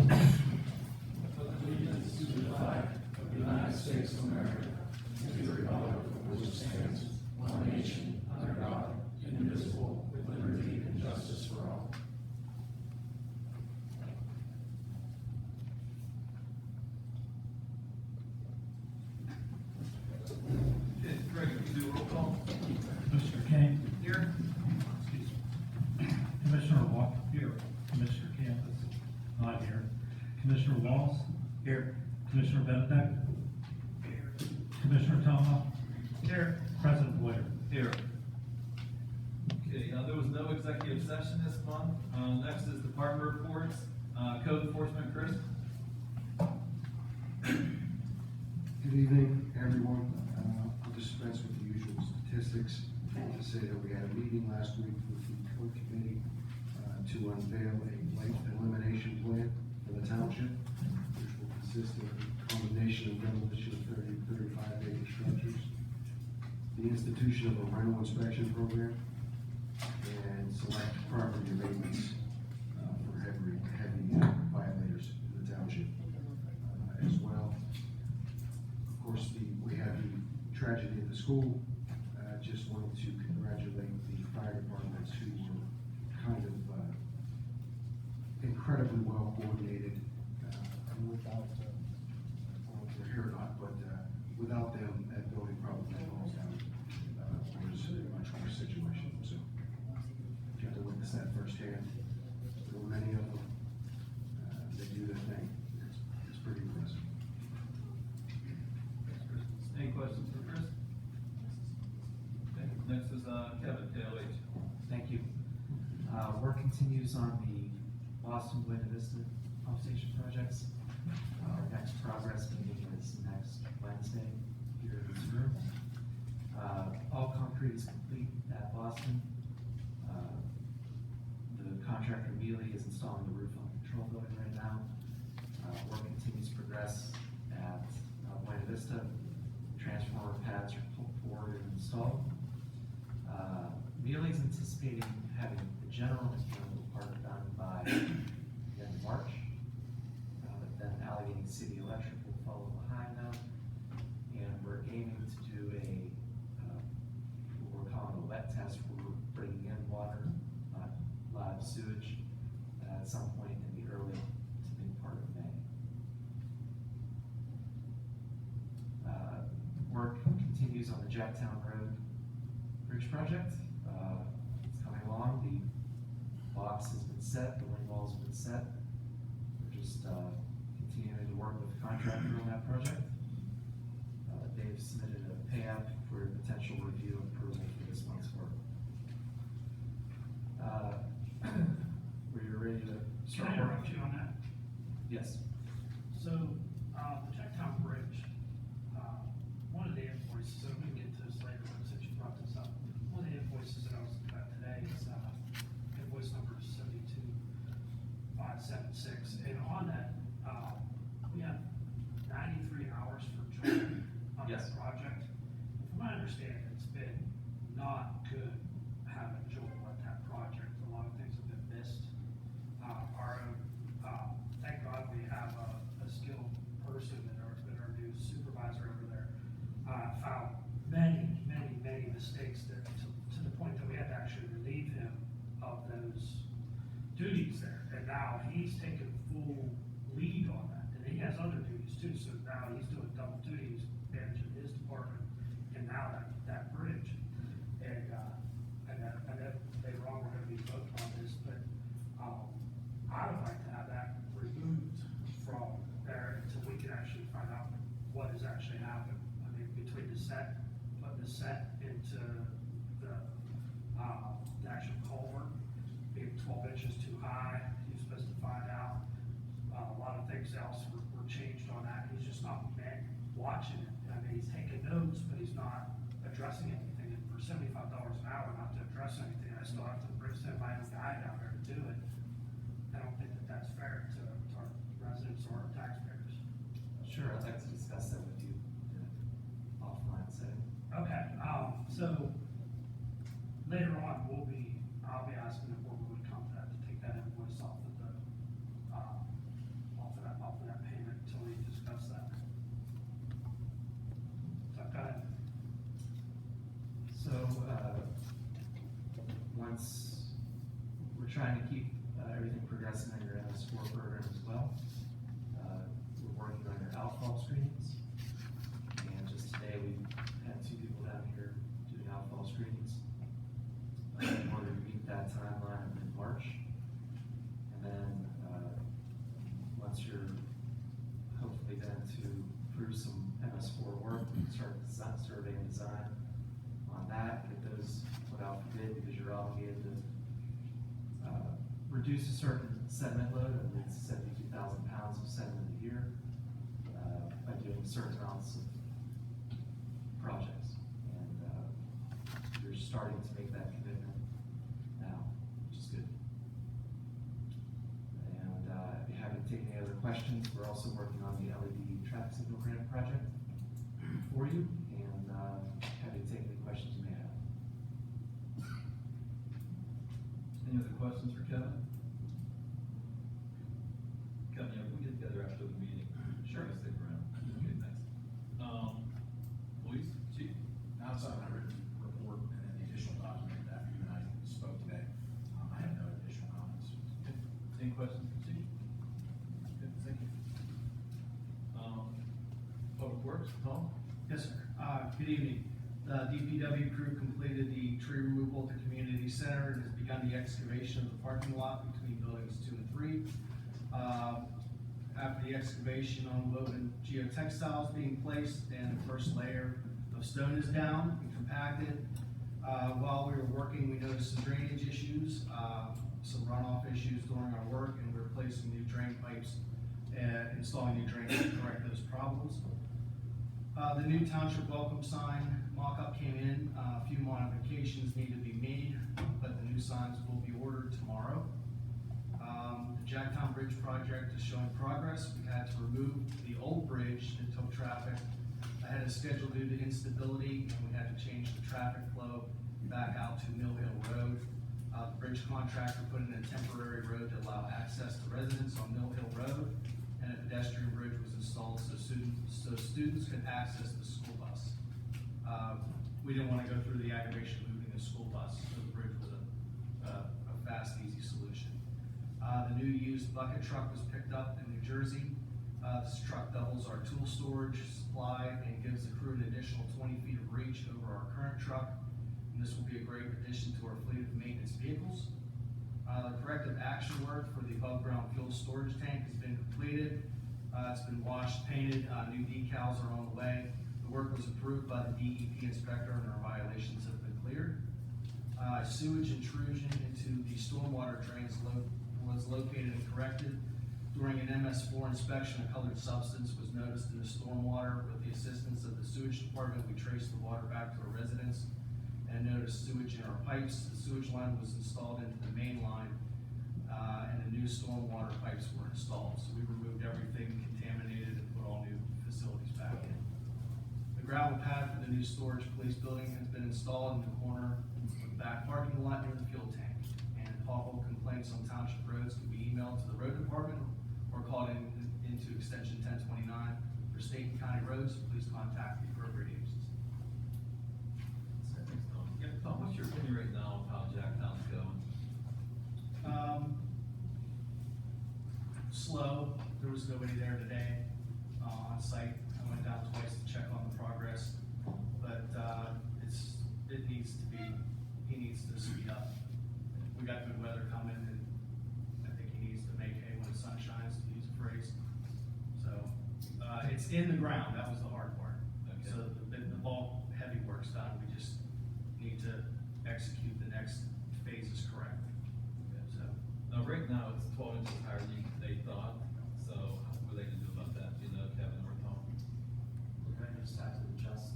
Allegiance to the flag of the United States of America and to the republic for which it stands, one nation, under God, indivisible, with liberty and justice for all. Okay, Greg, if you do a roll call. Commissioner Kane. Here. Commissioner Walker. Here. Commissioner Campus. Not here. Commissioner Walls. Here. Commissioner Benedek. Here. Commissioner Tomah. Here. President Boyer. Here. Okay, there was no executive session this month. Next is department reports. Code enforcement, Chris. Good evening, everyone. I'll dispense with the usual statistics to say that we had a meeting last week with the code committee to unveil a blight elimination plan for the township, which will consist of a combination of demolition of 30 to 35 acre structures, the institution of a rental inspection program, and select property abatements for heavy violators in the township as well. Of course, we had the tragedy at the school. Just wanted to congratulate the fire departments who were kind of incredibly well coordinated. And without, I don't know if they're here or not, but without them, that building probably falls down. It was a much worse situation. So you have to witness that firsthand. There were many of them. They do their thing. It's pretty impressive. Any questions for Chris? Okay, next is Kevin, KLH. Thank you. Work continues on the Boston Buena Vista pump station projects. Our next progress meeting is next Wednesday here in this room. All concrete is complete at Boston. The contractor Mealy is installing the roof on the control building right now. Work continues to progress at Buena Vista. Transformer pads are pulled forward and installed. Mealy's anticipating having the general mechanical part done by the end of March. Then Allegheny City Electric will follow behind them. And we're aiming to do what we're calling a wet test, where we're bringing in water, not live sewage, at some point in the early to mid part of May. Work continues on the Jacktown Road Bridge project. It's coming along. The box has been set, the wing walls have been set. We're just continuing to work with the contractor on that project. They've submitted a pay app for potential review and approval for this month's work. We're ready to start. Can I interrupt you on that? Yes. So, the Jacktown Bridge, one of the invoices, and we can get to this later, but since you brought this up, one of the invoices that I was looking at today is, invoice number 72576, and on that, we have 93 hours for Joel on Yes. that project. From my understanding, it's been not good having Joel at that project. A lot of things have been missed. Thank God we have a skilled person that has been our new supervisor over there. Found many mistakes that, to the point that we had to actually relieve him of those duties there. And now he's taken full lead on that, and he has other duties too, so now he's doing double duties, managing his department, and now that bridge. And later on, we're gonna be voting on this, but, I would like to have that removed from there until we can actually find out what has actually happened. I mean, between putting the set into the actual culvert, being 12 inches too high, he was supposed to find out. A lot of things else were changed on that. He's just not watching it. I mean, he's taking notes, but he's not addressing anything. And for $75 an hour not to address anything, I still have to send my own guy down there to do it. I don't think that that's fair to our residents or our taxpayers. Sure, I'd like to discuss that with you in an offline setting. Okay, so later on, I'll be asking the board when we come to that to take that invoice off of the trying to keep everything progressing on your MS4 program as well. We're working on your outfall screenings. And just today, we had 2 people down here doing outfall screenings. In order to meet that timeline of mid-March. And then, once you're hopefully done to prove some MS4 work, we can start survey and design on that, get those put out for bid, because you're obligated to reduce a certain sediment load, I believe it's 72,000 pounds of sediment a year, by doing certain amounts of projects. And you're starting to make that commitment now, which is good. And if you haven't taken any other questions, we're also working on the LED traffic signal grant project for you, and happy to take any questions you may have. Any other questions for Kevin? Kevin, yeah, we can get together after the meeting. Sure. Stick around. Okay, thanks. Police, chief? Outside of my written report and then the additional document after you and I spoke today, I have no additional comments. Any questions for chief? Good, thank you. Public Works, Tom? Yes, sir. Good evening. The DPW crew completed the tree removal at the community center and has begun the excavation of the parking lot between buildings 2 and 3. After the excavation on woven geotextiles being placed and the first layer of stone is down and compacted, while we were working, we noticed some drainage issues, some runoff issues during our work, and we're placing new drain pipes and installing new drains to correct those problems. The new township welcome sign mock-up came in. A few modifications need to be made, but the new signs will be ordered tomorrow. The Jacktown Bridge project is showing progress. We had to remove the old bridge that took traffic ahead of schedule due to instability, and we had to change the traffic flow back out to Mill Hill Road. The bridge contractor put in a temporary road to allow access to residents on Mill Hill Road, and a pedestrian bridge was installed so students could access the school bus. We didn't want to go through the aggravation of moving the school bus, so the bridge was a fast, easy solution. The new used bucket truck was picked up in New Jersey. This truck doubles our tool storage supply and gives the crew an additional 20 feet of reach over our current truck. And this will be a great addition to our fleet of maintenance vehicles. The corrective action work for the above ground fuel storage tank has been completed. It's been washed, painted, new decals are on the way. The work was approved by the DEP inspector and our violations have been cleared. Sewage intrusion into the stormwater drains was located and corrected. During an MS4 inspection, a colored substance was noticed in the stormwater. With the assistance of the sewage department, we traced the water back to our residents and noticed sewage in our pipes. The sewage line was installed into the main line, and the new stormwater pipes were installed. So we removed everything contaminated and put all new facilities back in. The gravel pad for the new storage police building has been installed in the corner of the back parking lot near the fuel tank. And pothole complaints on township roads can be emailed to the road department or called into extension 1029. For state and county roads, please contact the appropriate agencies. Thanks, Tom. Yeah, Tom, what's your opinion right now of how Jacktown's going? Slow. There was nobody there today on site. I went down twice to check on the progress, but he needs to speed up. We got good weather coming, and I think he needs to make hay when the sun shines, to use a phrase. So it's in the ground. That was the hard part. Okay. So the bulk heavy work's done. We just need to execute the next phases correctly. So. Now, right now, it's 12 inches higher than they thought, so what are they gonna do about that, do you know, Kevin or Tom? We're going to just have to adjust.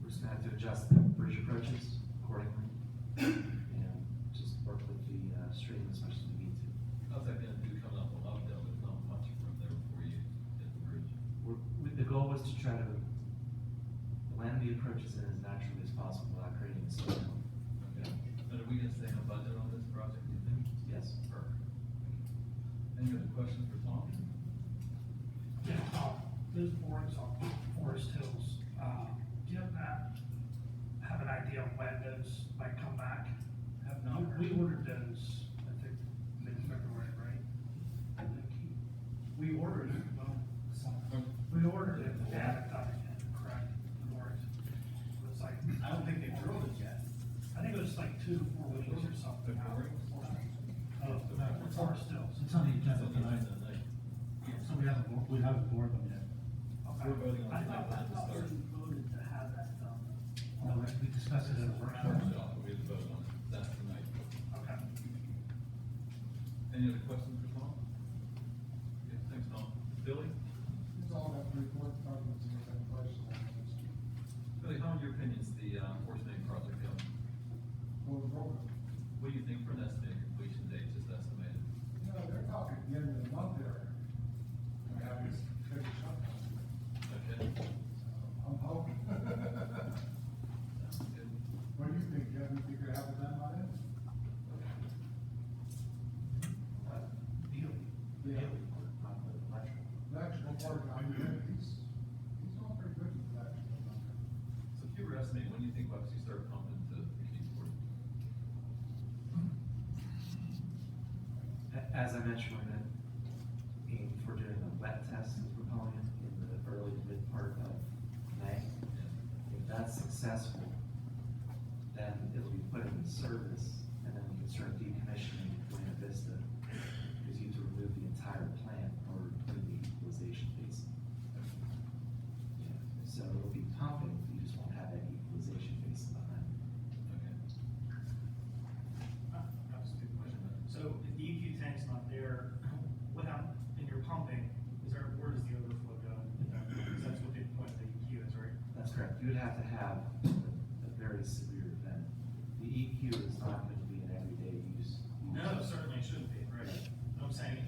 We're just gonna have to adjust the bridge approaches accordingly. And just work with the stream as much as we need to. How's that gonna do coming up on Lovedale, there's not much from there before you hit the bridge? The goal was to try to land the approaches in as naturally as possible without creating a slowdown. Okay, and are we gonna stay on budget on this project, do you think? Yes. Perfect. Any other questions for Tom? Yeah, those boards on Forest Hills, do you have an idea of when those might come back? Have not heard The boring? It's on the agenda tonight, so we haven't bored them yet. We're voting on I the thought pipeline to start. we voted to have that done. No, we discussed it at a workshop. We have to vote on it, that's tonight. Okay. Any other questions for Tom? Okay, thanks, Tom. Billy? It's all got to report, talking to any questions on this. Billy, how in your opinions the, Forest Main project going? Well, the road, What do you think for an estimated completion date, just estimated? you know, they're talking the end of the month there. We have this finished up. Okay. I'm hoping. Sounds good. What do you think, Kevin? You could have it done by then? Yeah. Electrical part, I mean, he's doing pretty good with electrical. So if you were estimating, when do you think we'll actually start pumping to Kingsport? As I mentioned, we're gonna aim for doing a wet test, as we're calling it, in the early to mid part of May. If that's successful, then it'll be put into service, and then we can start decommissioning Buena Vista, because you have to remove the entire plant or put in the equalization basin. Yeah, so it'll be pumping, you just won't have that equalization basin behind it. Okay. That's a good question. So if the EQ tank's not there, without, in your pumping, where does the overflow go? Because that's what the point of the EQ is, right? That's correct. You would have to have a very severe event. The EQ is not going to be an everyday use. No, certainly it shouldn't be, right? But I'm saying,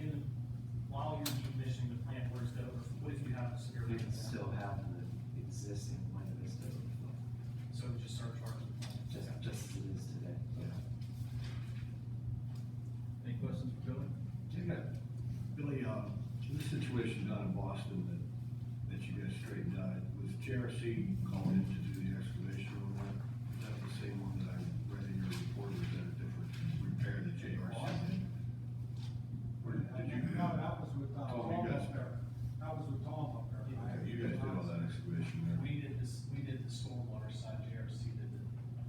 while you're decommissioning the plant, where's the overflow? What if you have a severe You event? can still have the existing Buena Vista overflow, So we just start charging the plant? just as it is today. Any questions for Billy? Yeah, Billy, this situation down in Boston that you guys straightened out, was JRC called in to do the excavation on that? Is that the same one that I read in your report, or is that a different repair that JRC did? Or did you? No, that was with, Tom, Tom you guys- up there. That was with Tom up there. Okay, you guys did all that excavation there? We did the stormwater side, JRC did the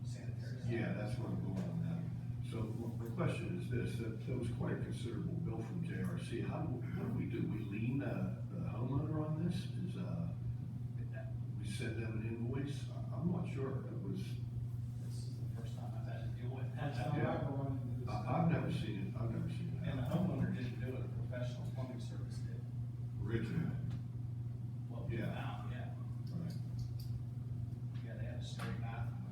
sanitary side. Yeah, that's where I'm going on that. So my question is this, that was quite a considerable bill from JRC. What do? We lien the homeowner on this? We send them an invoice? I'm not sure. It was, This is the first time I've had to deal with That's that. how Yeah. I run into this. I've never seen it. And the homeowner didn't do it, a professional plumbing service did. Original. What we Yeah. found, yeah. Right. Yeah, they had a straight bathroom.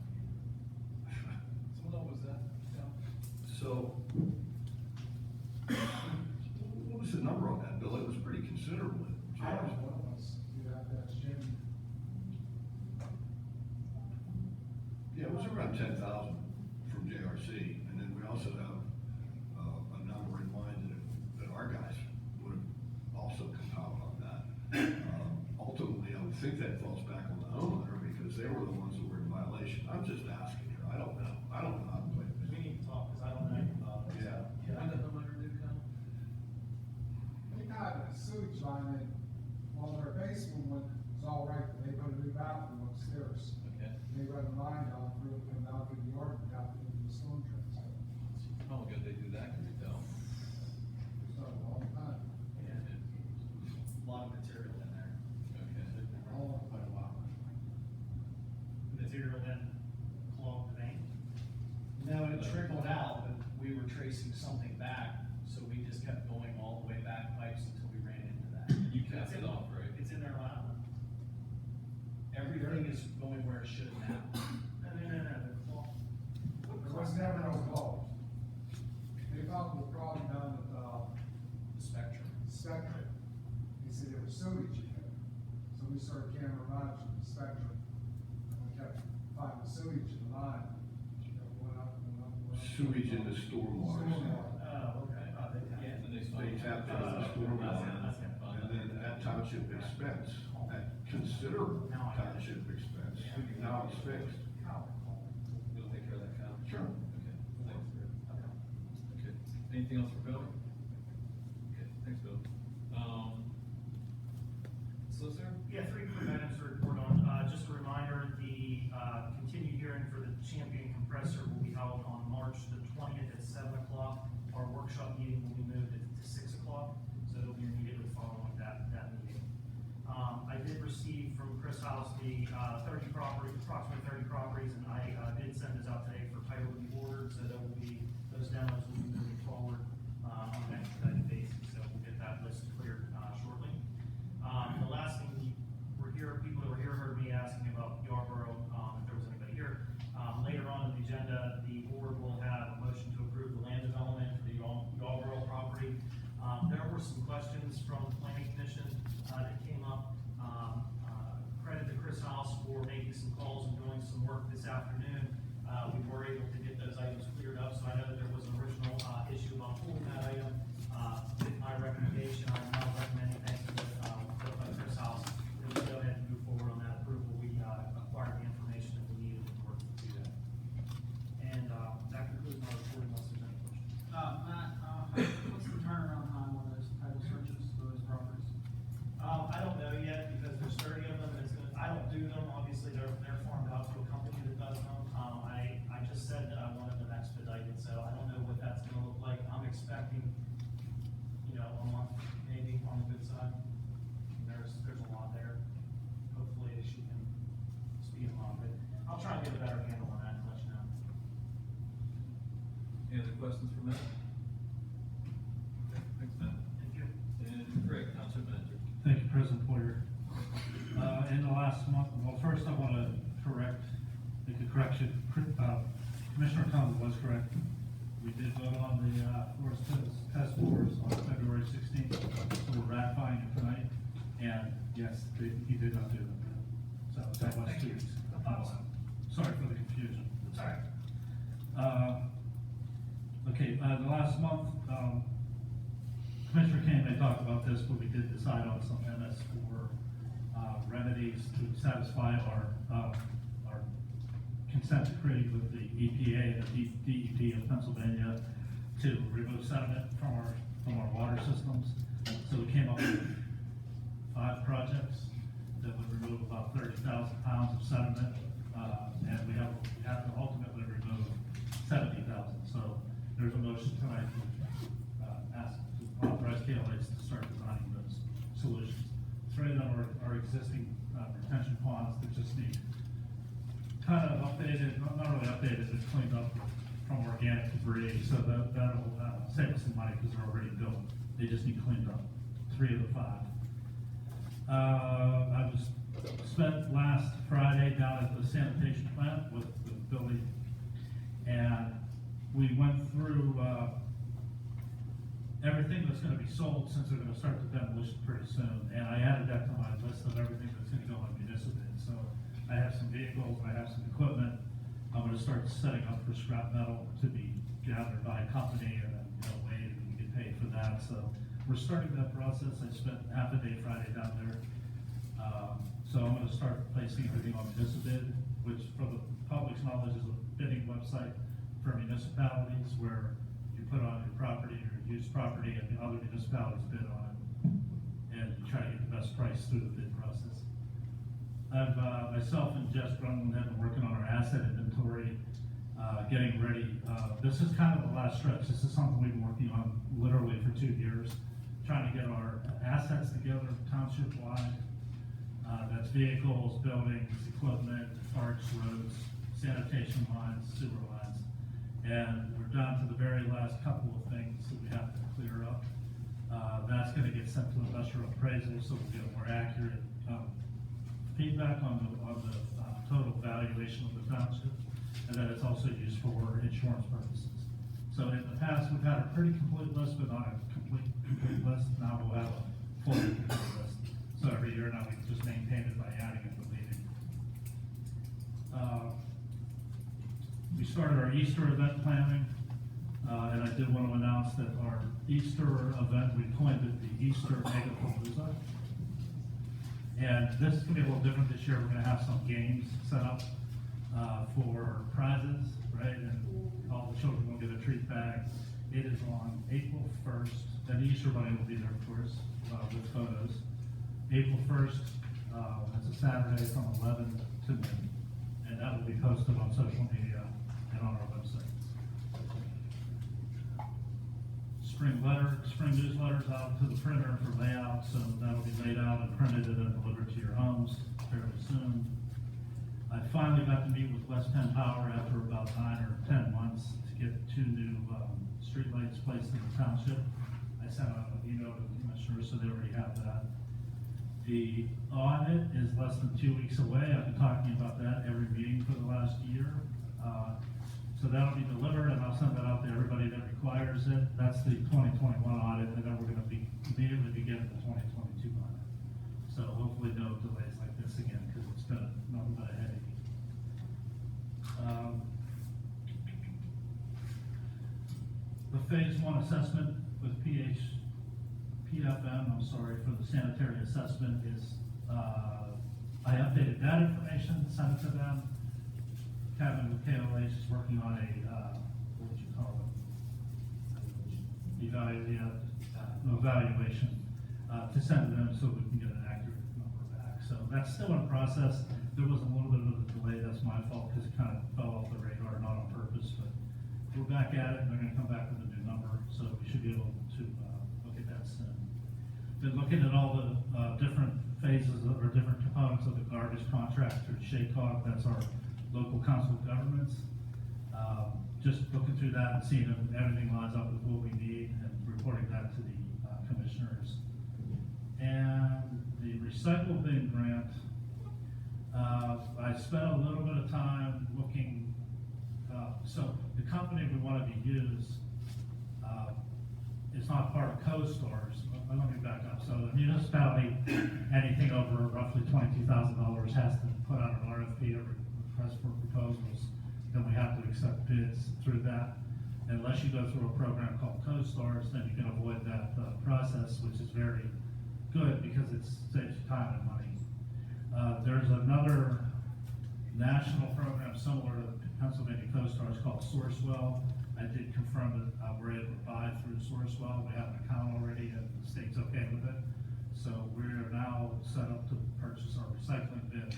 So what was that? Tom? So, what was the number on that bill? It was pretty considerable. I don't know what it was. You have to ask Jim. Yeah, it was around 10,000 from JRC, and then we also have, a number in mind that our guys would have also compiled on that. Ultimately, I would think that falls back on the homeowner, because they were the ones that were in violation. I'm just asking here, I don't know how to play We this. need to talk, because I don't know anything about it. Yeah. What did the homeowner do, Kyle? They got a sewage line in, well, their basement was all right, but they put a new bathroom upstairs. Okay. They run a line down through it, and out through the yard, and out into the storm drain. So How long ago did they do that, can you tell? it's not a long time. Yeah. A lot of material in there. Okay. Oh, Quite a while. Material then clogged the vein? No, it trickled out, but we were tracing something back, so we just kept going all the way back pipes until we ran into that. You capped it off, right? It's in there now. Everything is going where it should now. No, the clog. there was never no close. They found the problem down at, The spectrum. Spectrum. He said there was sewage in there. So we started camera runs from the Spectrum. And we kept finding sewage in the line. Kept going up, going up, going up. Sewage in the stormwater. Stormwater. Oh, okay. And then they They tapped into the stormwater, and then at township expense, at considerable township expense, now it's fixed. You'll take care of that, Kyle? Sure. Okay, thanks. Okay, anything else for Billy? Okay, thanks, Bill. Solicitor? Yeah, 3 quick items to report on. Just a reminder, the continued hearing for the Champion compressor will be held on March the 20th at meeting will be moved to 6 o'clock, so it'll be immediately following that meeting. I did receive from Chris House the 30 properties, approximately 30 properties, and I did send this out today for title to be ordered, so there will be, those demos will be moving forward on an expedited basis, so we'll get that list cleared shortly. The last thing people that were here heard me asking about Yarborough, if there was anybody here. Later on in the agenda, the board will have a motion to approve the land development for the Yarborough property. There were some questions from the planning commission that came up. Credit to Chris House for making some calls and doing some work this afternoon. We were able to get those items cleared up, so I know that there was an original issue about pulling that item. With my recommendation, I'm now recommending, thanks to Chris House, that we go ahead and move forward on that approval. We acquired the information that we needed in order to do that. And that concludes my report unless there's any questions. Matt, what's the turnaround time on those title searches for those properties? I don't know yet because there's 30 of them and I don't do them, obviously they're farmed out to a company that does them. I just said that I wanted them expedited, so I don't know what that's gonna look like. I'm expecting, a month maybe on the good side. There's a lot there. Hopefully she can speed them up, but I'll try and get a better handle on that and let you know. Any other questions for Matt? Okay, thanks, Matt. Thank you. And Greg, Township Manager. Thank you, President Poyer. In the last month, well, first I want to make a correction. Commissioner Thomas was correct. We did vote on the forest test scores on February 16th, so we're ratifying it tonight. And yes, he did not do them. So that was Thank 2 you. weeks. I thought so. Sorry for the confusion. It's all right. Okay, the last month, Commissioner Kane may talk about this, but we did decide on some MS4 remedies to satisfy our consent decree with the EPA and the DEP of Pennsylvania to remove sediment from our water systems. So we came up with 5 projects that would remove about 30,000 pounds of sediment, and we have to ultimately remove 70,000. So there's a motion tonight to ask to authorize KLH to start designing those solutions. 3 of them are existing retention ponds that just need kind of updated, not really updated, but cleaned up from organic debris. So that'll save us some money because they're already built. They just need cleaned up. 3 of the 5. I was spent last Friday down at the sanitation plant with Billy, and we went through everything that's going to be sold since they're going to start the demolition pretty soon. And I added that to my list of everything that's going to go on municipal. So I have some vehicles, I have some equipment. I'm going to start setting up for scrap metal to be gathered by a company and then weighed and get paid for that. So we're starting that process. I spent half a day Friday down there. So I'm going to start placing everything on municipal, which for the public's knowledge is a bidding website for municipalities where you put on your property, your used property, and the other municipalities bid on it, and try to get the best price through the bid process. I've, myself and Jess Brunlin have been working on our asset inventory, getting ready. This is kind of the last stretch. This is something we've been working on literally for 2 years, trying to get our assets together township-wide. That's vehicles, buildings, equipment, parks, roads, sanitation lines, sewer lines. And we're down to the very last couple of things that we have to clear up. That's gonna get sent to industrial appraisal, so we'll get a more accurate, feedback on the total valuation of the township. And then it's also used for insurance purposes. So in the past, we've had a pretty complete list, but not a complete list. Now we'll have a full complete list. So every year now we can just maintain it by adding and deleting. We started our Easter event planning, and I did want to announce that our Easter event, we coined it the Easter Mega Palooza. And this is gonna be a little different this year. We're gonna have some games set up for prizes, right? And all the children will get a treat bag. It is on April 1st, and the Easter Bunny will be there, of course, with photos. April 1st, it's a Saturday from 11 to noon, and that will be posted on social media and on our website. spring newsletters out to the printer for layout, so that'll be laid out and printed and then delivered to your homes fairly soon. I finally got to meet with West Penn Power after about 9 or 10 months to get 2 new, streetlights placed in the township. I sent out an email to the commissioners, so they already have that. The audit is less than 2 weeks away. I've been talking about that every meeting for the last year. So that'll be delivered, and I'll send that out to everybody that requires it. That's the 2021 audit, and then we're gonna be immediately begin the 2022 audit. So hopefully no delays like this again, because it's been nothing but a headache. The phase 1 assessment with PFM, I'm sorry, for the sanitary assessment is, I updated that information, sent it to them. Kevin with KLH is working on a, what would you call it? Evaluation, to send to them so we can get an accurate number back. So that's still in process. There was a little bit of a delay, that's my fault, because it kind of fell off the radar, not on purpose, but we're back at it, and they're gonna come back with a new number, so we should be able to, look at that soon. Been looking at all the, different phases or different components of the garbage contract through SHACOG, that's our local council of governments. Just looking through that and seeing if everything lines up with what we need and reporting that to the commissioners. And the recycle bin grant, I spent a little bit of time looking, so the company we want to be used is not part of CoStars. Let me back up. So the municipality, anything over roughly $22,000 has to put out an RFP or request for proposals. Then we have to accept bids through that. Unless you go through a program called CoStars, then you can avoid that process, which is very good because it saves you time and money. There's another national program similar to the Pennsylvania CoStars called Sourcewell. I did confirm that we're able to buy through Sourcewell. We have an account already and the state's okay with it. So we're now set up to purchase our recycling bins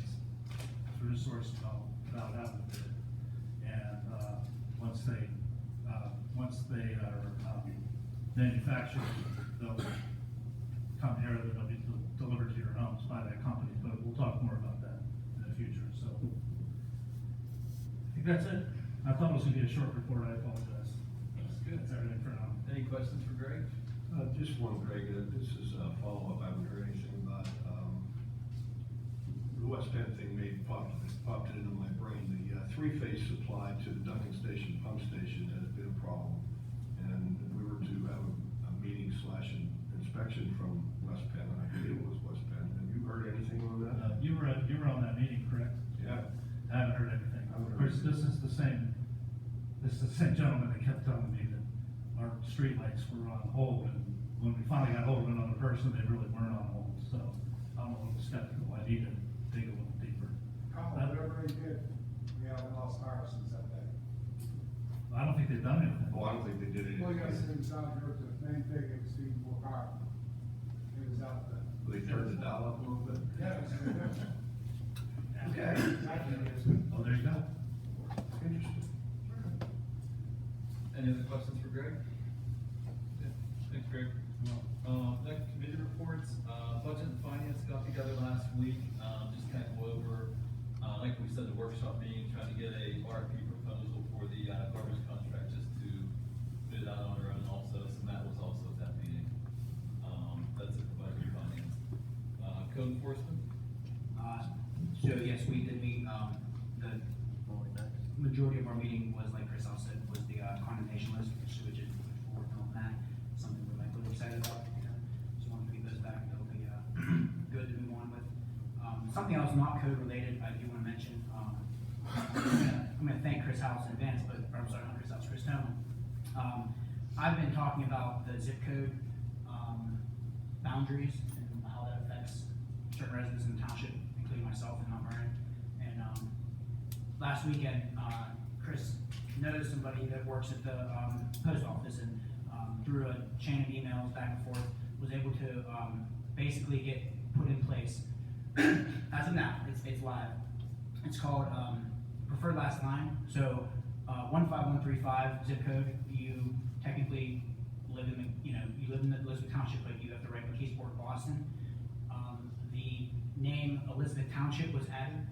through Sourcewell without having to bid. And once they are manufactured, they'll come here, they'll be delivered to your homes by that company, but we'll talk more about that in the future, so. I think that's it. I thought it was gonna be a short report, I apologize. That's good. That's everything for now. Any questions for Greg? Just one, Greg, this is a follow-up, I haven't heard anything about, the West Penn thing popped it into my brain. The three-phase supply to the Duncan Station pump station has been a problem. And we were to have a meeting / inspection from West Penn, and I believe it was West Penn. Have you heard anything on that? You were on that meeting, correct? Yeah. I haven't heard anything. Of course, this is the same gentleman that kept telling me that our streetlights were on hold, and when we finally got hold of another person, they really weren't on hold, so I'm a little skeptical. I need to dig a little deeper. Whatever they did, we haven't lost power since that day. I don't think they've done anything. Oh, I don't think they did anything. Well, yes, it was out here, the main thing, it was even more power. It was out there. They turned the dial up a little bit. Yes. Okay. Oh, there you go. Interesting. Any other questions for Greg? Yeah. Thanks, Greg. Next committee reports, budget and finance got together last week, just kind of go over, like we said, the workshop meeting, trying to get a RFP proposal for the garbage contract, just to bid it out on our own also, so Matt was also at that meeting. That's it for budget and finance. Code enforcement? So yes, we did meet, the majority of our meeting was, like Chris also said, was the condemnation list for sewage and for working on that. Something we're like really excited about, just wanted to get those back, that'll be, good to move on with. Something else not code related, I do wanna mention, I'm gonna thank Chris House in advance, but, or I'm sorry, not Chris House, Chris Tone. I've been talking about the zip code, boundaries and how that affects certain residents in the township, including myself in Mount Vernon. And, last weekend, Chris knows somebody that works at the, post office and, through a chain of emails back and forth, was able to, basically get put in place. As of now, it's live. It's called, preferred last line. So, 15135 zip code, you technically live in live in Elizabeth Township, but you have to write McKeesport, Boston. The name Elizabeth Township was added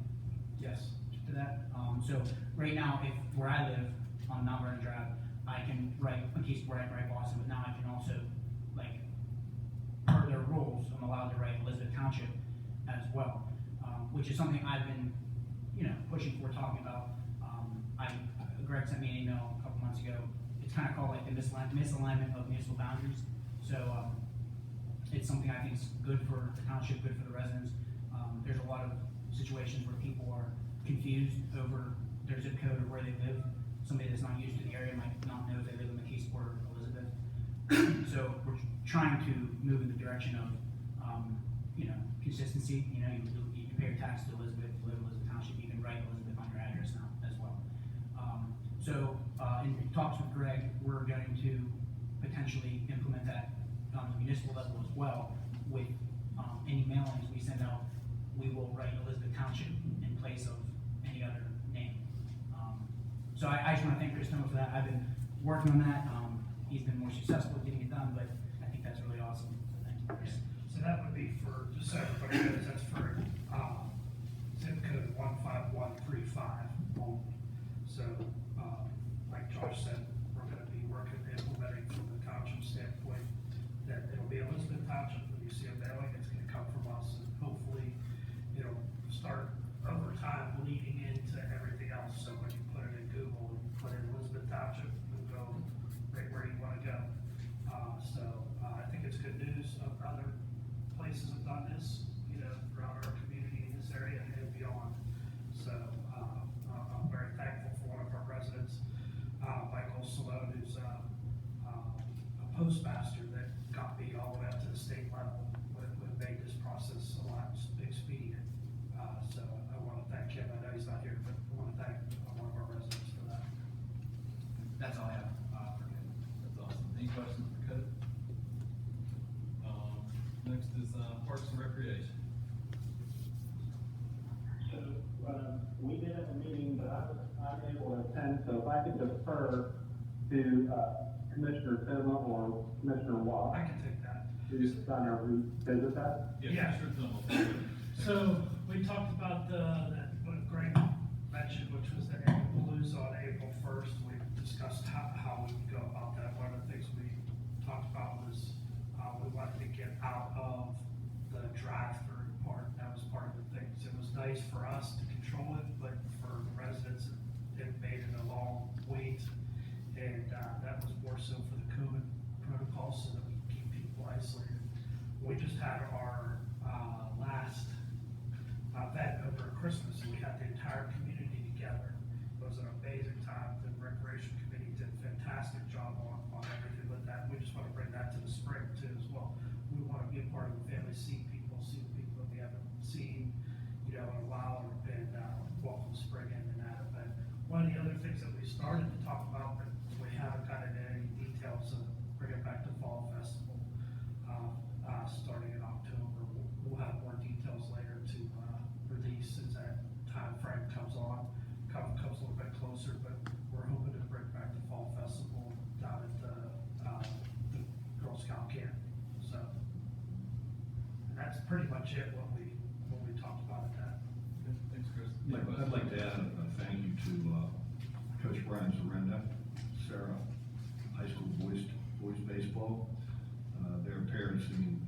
Yes. to that. So right now, if where I live on Mount Vernon Drive, I can write McKeesport, I can write Boston, but now I can also, like, per their rules, I'm allowed to write Elizabeth Township as well, which is something I've been, pushing for, talking about. Greg sent me an email a couple months ago. It's kind of called like the misalignment of municipal boundaries. So, it's something I think is good for the township, good for the residents. There's a lot of situations where people are confused over their zip code or where they live. Somebody that's not used to the area might not know if they live in McKeesport or Elizabeth. So we're trying to move in the direction of, consistency. You pay your tax to Elizabeth, you live in Elizabeth Township, you can write Elizabeth on your address now as well. In talks with Greg, we're going to potentially implement that on the municipal level as well. With any mailings we send out, we will write Elizabeth Township in place of any other name. So I just want to thank Chris Toma for that. I've been working on that. He's been more successful at getting it done, but I think that's really awesome. So thank you, Chris. So that would be for, just so everybody knows, that's for, zip code 15135 only. So, like Josh said, we're gonna be working, implementing from the township standpoint, that it'll be Elizabeth Township. When you see a mailing, it's gonna come from us, and hopefully, it'll start over time bleeding into everything else. So when you put it in Google, and put in Elizabeth Township, it'll go right where you wanna go. I think it's good news of other places have done this, throughout our community in this area and beyond. So, I'm very thankful for one of our residents, Michael Salone, who's, a postmaster that got me all the way up to the state level, would made this process a lot expedient. So I wanna thank him. I know he's not here, but I wanna thank one of our residents for that. That's all I have for Greg. That's awesome. Any questions for Cody? Next is, Parks and Recreation. So, we did have a meeting, but I was unable to attend, so if I could defer to, Commissioner Toma or Commissioner Watt. I can take that. To just kind of revisit that. Yeah. Sure, Toma. So we talked about what Greg mentioned, which was the Palooza on April 1st. We discussed how we would go about that. One of the things we talked about was, we wanted to get out of the drive-through part. That was part of the things. It was nice for us to control it, but for the residents, it made it a long wait. And, that was more so for the COVID protocol, so that we can keep people isolated. We just had our, last event over Christmas, and we had the entire community together. It was an amazing time. The Recreation Committee did a fantastic job on everything with that. We just want to bring that to the spring too as well. We want to be a part of the family, see the people that we haven't seen, in a while, and welcome spring in and that event. One of the other things that we started to talk about, but we haven't gotten into any details of, bring it back to Fall Festival, starting in October. We'll have more details later to release as that time frame comes a little bit closer, but we're hoping to bring back the Fall Festival down at the Girl Scout camp. So, and that's pretty much it, what we talked about at that. Good. Thanks, Chris. I'd like to add a thank you to, Coach Brian Zarenda, Sarah, high school boys baseball. Their parents and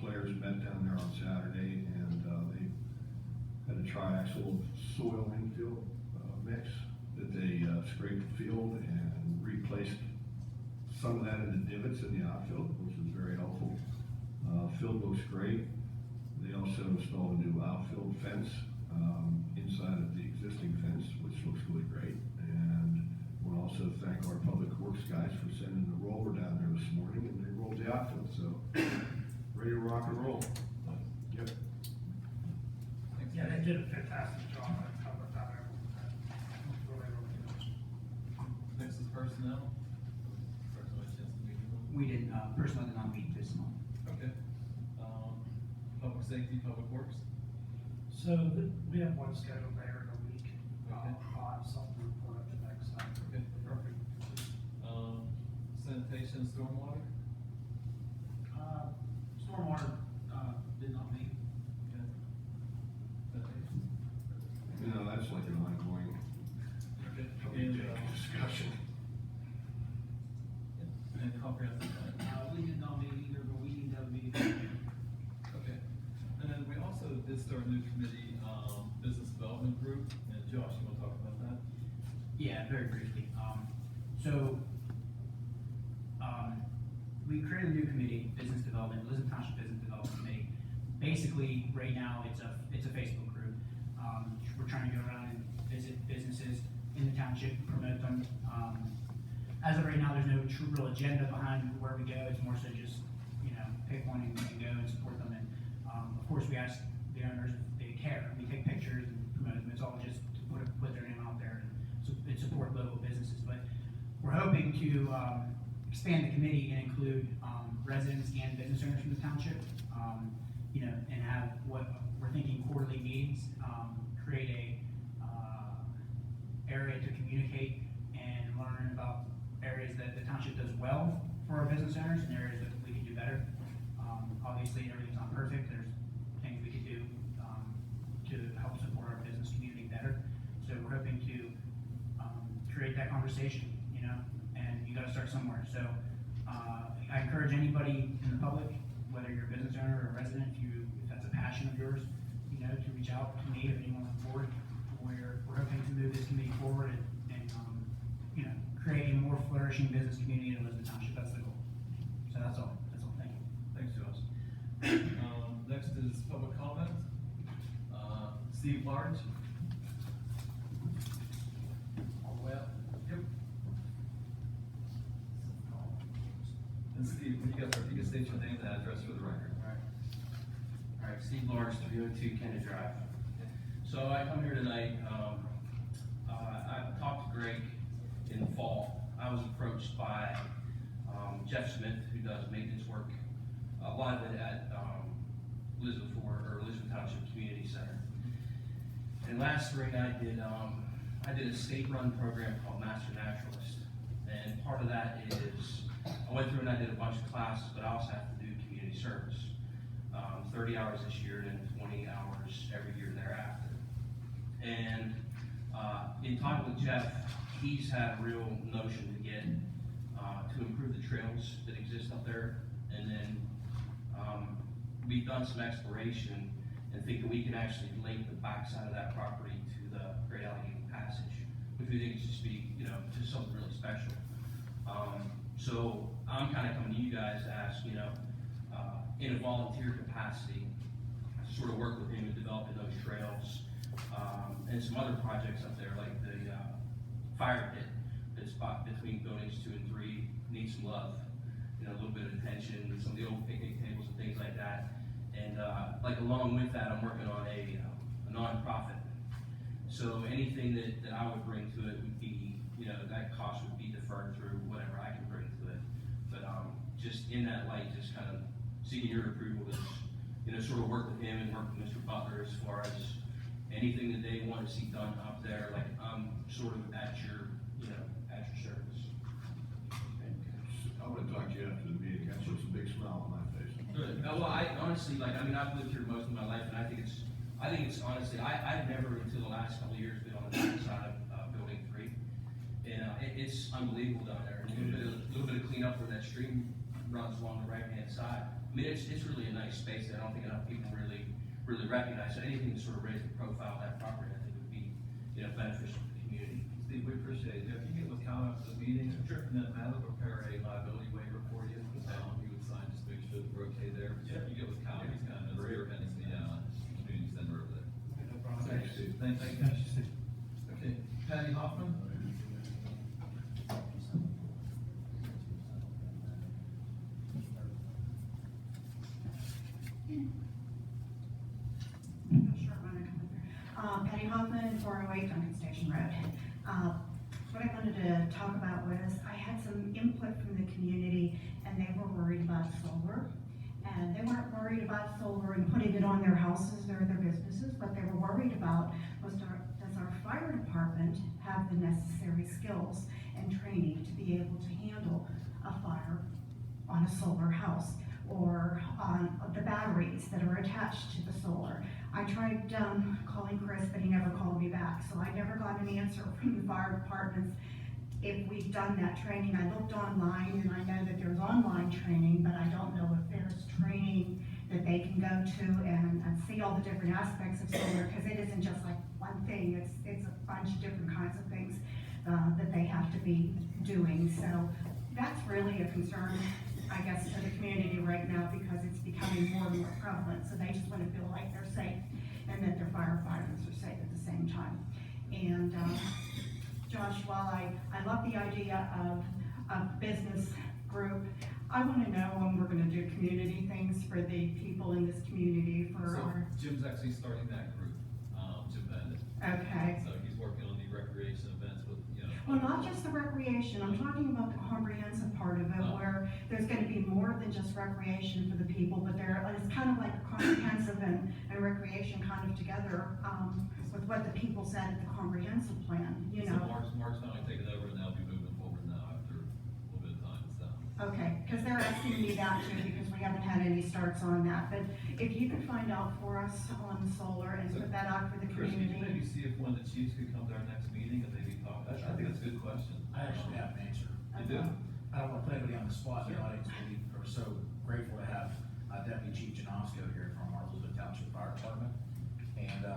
players met down there on Saturday, and they had a triaxle of soil infield mix that they scraped the field and replaced some of that in the divots in the outfield, which was very helpful. Field looks great. They also installed a new outfield fence inside of the existing fence, which looks really great. And we'll also thank our public works guys for sending the roller down there this morning, and they rolled the outfield. So ready to rock and roll. Yep. Thanks, Yeah, Chris. they did a fantastic job on covering that really good. Next is personnel. First one, chance to meet you. We didn't, personally did not meet this month. Okay. Public safety, public works. So we have one scheduled there in a week. Okay. I'll have something to report at the next time. Okay. Perfect. Sanitation, stormwater. Stormwater, did not meet. You know, that's like an ongoing discussion. And comprehensive plan. We did not meet either, but we need to have a meeting. Okay. And then we also did start a new committee, business development group, and Josh, you wanna talk about that? Yeah, very briefly. We created a new committee, business development, Elizabeth Township Business Development Committee. Basically, right now, it's a Facebook group. We're trying to go around and visit businesses in the township, promote them. As of right now, there's no true real agenda behind where we go. It's more so just, pick one and go and support them. And, of course, we ask the owners if they care. We take pictures and promote them. It's all just to put their name out there and support local businesses. But we're hoping to, expand the committee and include, residents and business owners from the township. And have what we're thinking quarterly meetings, create a, area to communicate and learn about areas that the township does well for our business owners and areas that we can do better. Obviously, everything's not perfect. There's things we could do, to help support our business community better. So we're hoping to, create that conversation, and you gotta start somewhere. So, I encourage anybody in the public, whether you're a business owner or a resident, if that's a passion of yours, to reach out to me or anyone on the board. We're hoping to move this committee forward and create a more flourishing business community in Elizabeth Township. That's the goal. So that's all. Thank you. Thanks, Josh. Next is public comment. Steve Large. Well, Yep. And Steve, when you can state your name and address for the record. All right, Steve Lawrence, 302 Kennedy Drive. So I come here tonight, I talked to Greg in the fall. I was approached by Jeff Smith, who does maintenance work, a lot of it at Elizabeth Township Community Center. And last spring I did a state-run program called Master Naturalist. And part of that is, I went through and I did a bunch of classes, but I also have to do community service. 30 hours this year and then 20 hours every year thereafter. And in talking with Jeff, he's had a real notion to get, to improve the trails that exist up there. And then we've done some exploration and think that we can actually link the backside of that property to the Great Allegheny Passage, which we think is just just something really special. So I'm kind of coming to you guys to ask, in a volunteer capacity, to sort of work with him in developing those trails, and some other projects up there, like the fire pit that's between buildings 2 and 3 needs some love, a little bit of attention, some of the old picnic tables and things like that. And along with that, I'm working on a nonprofit. So anything that I would bring to it would be, that cost would be deferred through whatever I can bring to it. But just in that light, just kind of seeking your approval is, sort of work with him and work with Mr. Butler as far as anything that they want to see done up there. Like I'm sort of at your service. I would have talked to you after the meeting, that puts a big smile on my face. Good. Well, I honestly, I've lived here most of my life, and I think it's honestly, I've never until the last couple of years been on the back side of Building 3. And it's unbelievable down there. A little bit of cleanup where that stream runs along the right-hand side. I mean, it's really a nice space that I don't think enough people really recognize. So anything to sort of raise the profile of that property, I think would be, beneficial to the community. Steve, we appreciate it. If you get with Cal after the meeting, sure. And then Matt will prepare a liability waiver for you. You would sign, just make sure that we're okay there. Yeah. You get with Cal, he's kind of spearheading the community center over there. No problem. Thanks, Steve. Thank you. Okay, Patty Hoffman? Patty Hoffman, 408 Duncan Station Road. What I wanted to talk about was I had some input from the community and they were worried about solar. And they weren't worried about solar and putting it on their houses or their businesses. What they were worried about was does our fire department have the necessary skills and training to be able to handle a fire on a solar house or the batteries that are attached to the solar. I tried calling Chris, but he never called me back, so I never got an answer from the fire departments if we've done that training. I looked online, and I know that there's online training, but I don't know if there's training that they can go to and see all the different aspects of solar, because it isn't just like one thing, it's a bunch of different kinds of things that they have to be doing. So that's really a concern, I guess, to the community right now, because it's becoming more and more prevalent. So they just want to feel like they're safe and that their firefighters are safe at the same time. And Josh, while I love the idea of a business group, I want to know when we're going to do community things for the people in this community for So our, Jim's actually starting that group, Jim Bennett. okay. So he's working on the recreation events with, you know. Well, not just the recreation, I'm talking about the comprehensive part of it, where there's gonna be more than just recreation for the people, but it's kind of like comprehensive and recreation kind of together, with what the people said at the comprehensive plan, you So know? Mark's finally taken over, and they'll be moving forward now after a little bit of time, so. Okay, because they're asking me that too, because we haven't had any starts on that, but if you could find out for us on solar and put that out for the Chris, could you maybe community. see if one of the chiefs could come to our next meeting and maybe talk? I think that's a good question. I actually have an answer. You do? I don't wanna put anybody on the spot in the audience, but we are so grateful to have Deputy Chief Janosco here from our Elizabeth Township Fire Department. And,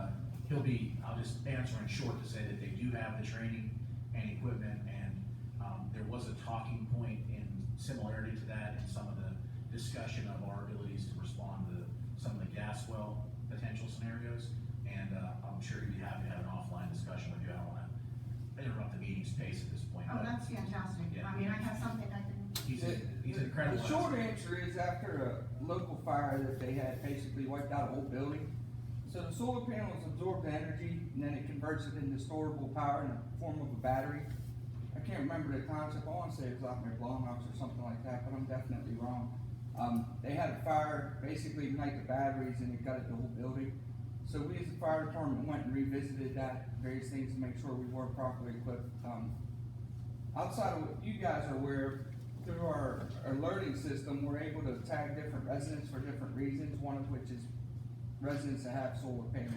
I'll just answer in short to say that they do have the training and equipment, and, there was a talking point in similarity to that in some of the discussion of our abilities to respond to some of the gas well potential scenarios. And, I'm sure you'd be happy to have an offline discussion with you. I don't wanna interrupt the meeting's pace at this point. Oh, but that's fantastic. Yeah. I mean, I have something I can, He's incredible. The short answer is after a local fire that they had basically wiped out a whole building. So the solar panels absorb the energy and then it converts it into storable power in the form of a battery. I can't remember the concept. I want to say it was out near Blumhouse or something like that, but I'm definitely wrong. They had a fire, basically ignite the batteries, and it gutted the whole building. So we as the fire department went and revisited that, various things to make sure we were properly equipped. Outside of what you guys are aware, through our alerting system, we're able to tag different residents for different reasons, one of which is residents that have solar panels.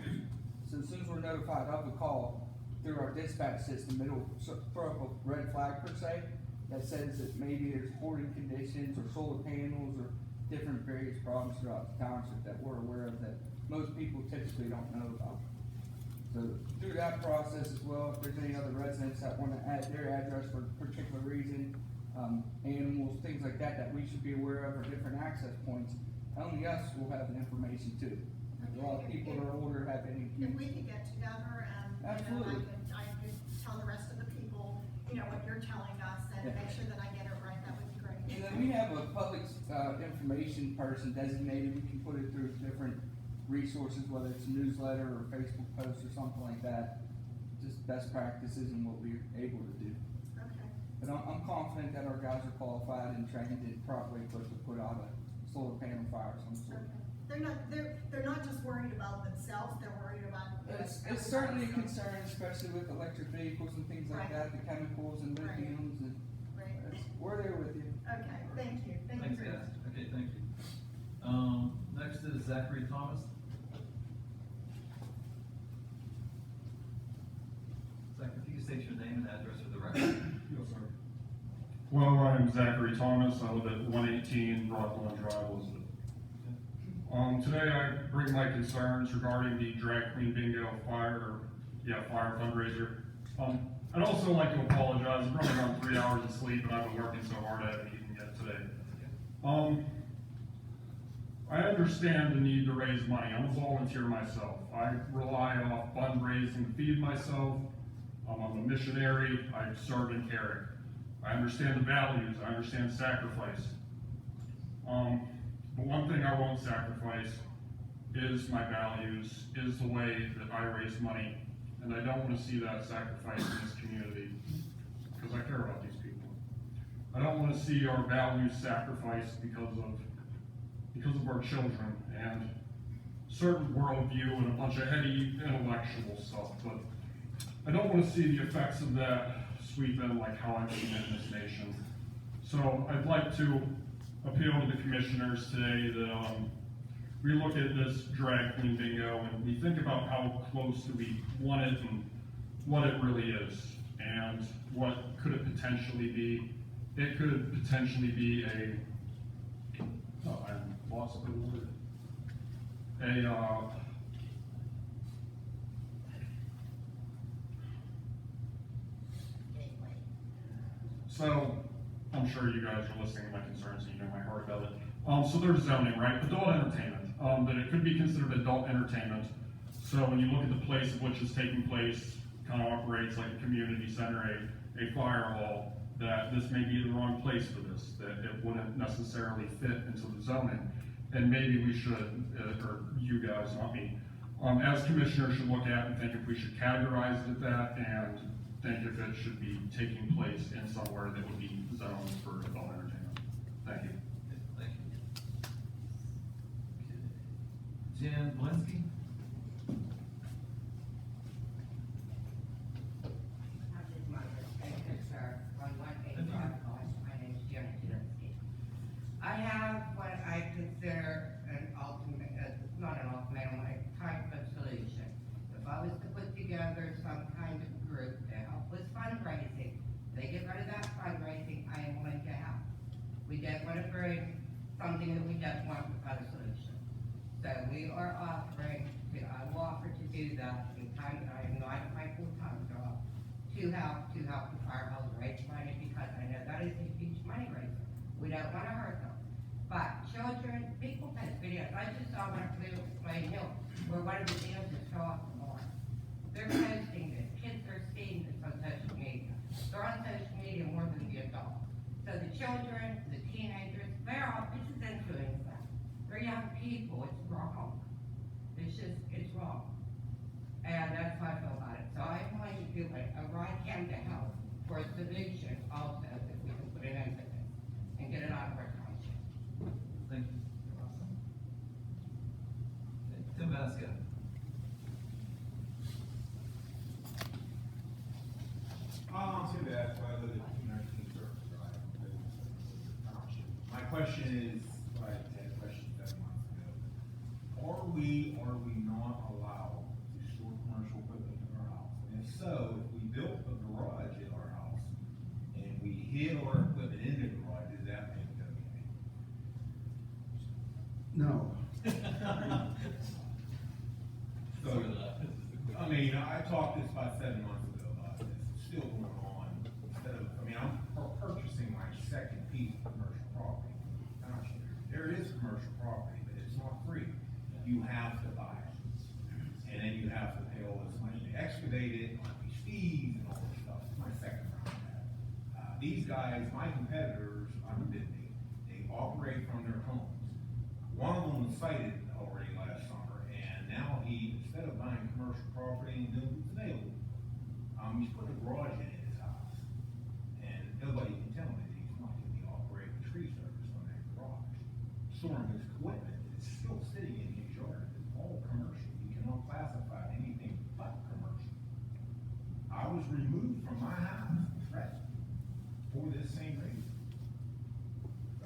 So as soon as we're notified of a call through our dispatch system, it'll throw up a red flag per se that says that maybe there's hoarding conditions or solar panels or different various problems throughout the township that we're aware of that most people typically don't know about. So through that process as well, if there's any other residents that want to add their address for a particular reason, animals, things like that, that we should be aware of, or different access points, only us will have the information too. A lot of people that are older have any. if we could get together and, Absolutely. I could tell the rest of the people, what you're telling us, and Yeah. make sure that I get it right, that would be great. And then we have a public, information person designated, we can put it through different resources, whether it's a newsletter or Facebook post or something like that. Just best practices and what we're able to do. Okay. But I'm confident that our guys are qualified and trained and properly equipped to put out a solar panel fire of some sort. Okay. They're not just worried about themselves, they're worried about. It's certainly a concern, especially with electric vehicles and things like Right. that, the chemicals and Right. lithiums and, Right. we're there with you. Okay, thank you. Thank you Thanks, very guys. much. Okay, thank you. Next is Zachary Thomas. Zachary, if you could state your name and address for the record. Yes, sir. Well, I'm Zachary Thomas. I live at 118 Rockland Drive, Elizabeth. Today I bring my concerns regarding the Drag Queen Bingo fire fundraiser. I'd also like to apologize. I'm running on 3 hours of sleep and I've been working so hard I haven't eaten yet today. I understand the need to raise money. I'm a volunteer myself. I rely off fundraising to feed myself. I'm a missionary. I serve in Carrick. I understand the values. I understand sacrifice. But one thing I won't sacrifice is my values, is the way that I raise money. And I don't want to see that sacrifice in this community because I care about these people. I don't want to see our values sacrificed because of our children and certain worldview and a bunch of heady intellectual stuff. But I don't want to see the effects of that sweep in like how I've seen it in this nation. So I'd like to appeal to the commissioners today that, we look at this drag queen bingo and we think about how close do we want it and what it really is and what could it potentially be. It could potentially be I lost the word. So, I'm sure you guys are listening to my concerns and you know my heart about it. So there's zoning, right? Adult entertainment, that it could be considered adult entertainment. So when you look at the place of which is taking place, kind of operates like a community center, a fire hall, that this may be the wrong place for this, that it wouldn't necessarily fit into the zoning. And maybe we should, or you guys, not me, as commissioners should look at and think if we should categorize it that and think if it should be taking place in somewhere that would be zoned for adult entertainment. Thank you. Thank you. Jan Blinsky? I have what I consider an ultimate, not an ultimatum, a type of solution. If I was to put together some kind of group to help with fundraising, they get rid of that fundraising, I am willing to help. We don't want to bring something that we don't want without a solution. So we are offering to, I will offer to do that in time that I am not at my full-time job to help the fire hall raise money because I know that is a huge money raiser. We don't want to hurt them. But children, people post videos. I just saw one at Plain Hill where one of the deals is show off the barn. They're posting this. Kids are seeing this on social media. They're on social media more than the adults. So the children, the teenagers, this is influencing them. They're young people. It's wrong. It's wrong. And that's how I feel about it. So I'm going to do a right hand to help for a solution also that we can put an end to this and get it out of our township. Thank you. Tim Vasca. Too bad, but I live in 219 Circle Drive. I live in township. My question is, I had a question 7 months ago. Are we not allowed to store commercial equipment in our house? And if so, if we built a garage in our house and we hid our equipment in the garage, does that make it okay? No. So, I mean, I talked this about 7 months ago about this, it's still going on. Instead of, I mean, I'm purchasing my second piece of commercial property. There is commercial property, but it's not free. You have to buy it. And then you have to pay all this money to excavate it, all these fees and all this stuff. It's my second round of that. These guys, my competitors, underbid me. They operate from their homes. One of them was cited already last summer, and now instead of buying commercial property and doing what's available, he's putting a garage in his house. And nobody can tell me that he's not going to be operating tree service on that garage. Storing his equipment is still sitting in his yard. It's all commercial. You cannot classify anything but commercial. I was removed from my house, right, for this same reason. So,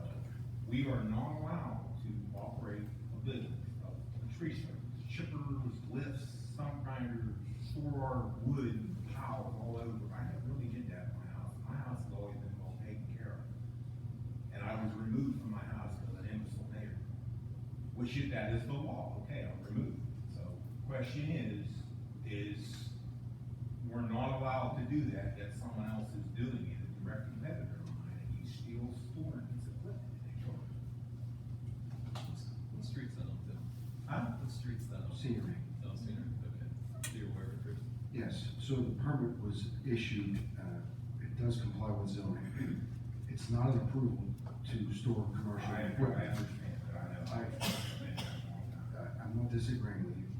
we are not allowed to operate a business of tree service, chippers, lifts, stump grinders, store our wood piles all over. I never really did that in my house. My house has always been well taken care of. And I was removed from my house because of an imbecile neighbor. That is the law. Okay, I'm removed. So, question is we're not allowed to do that, yet someone else is doing it, a direct competitor of mine, and he's still storing his equipment in his yard. What street's that on, Tim? Huh? What street's that on? Scenery. Oh, Scenery, okay. So you're aware of it, Chris? Yes, so the permit was issued, it does comply with zoning. It's not an approval to store commercial I equipment. understand, but I know. I'm not disagreeing with you,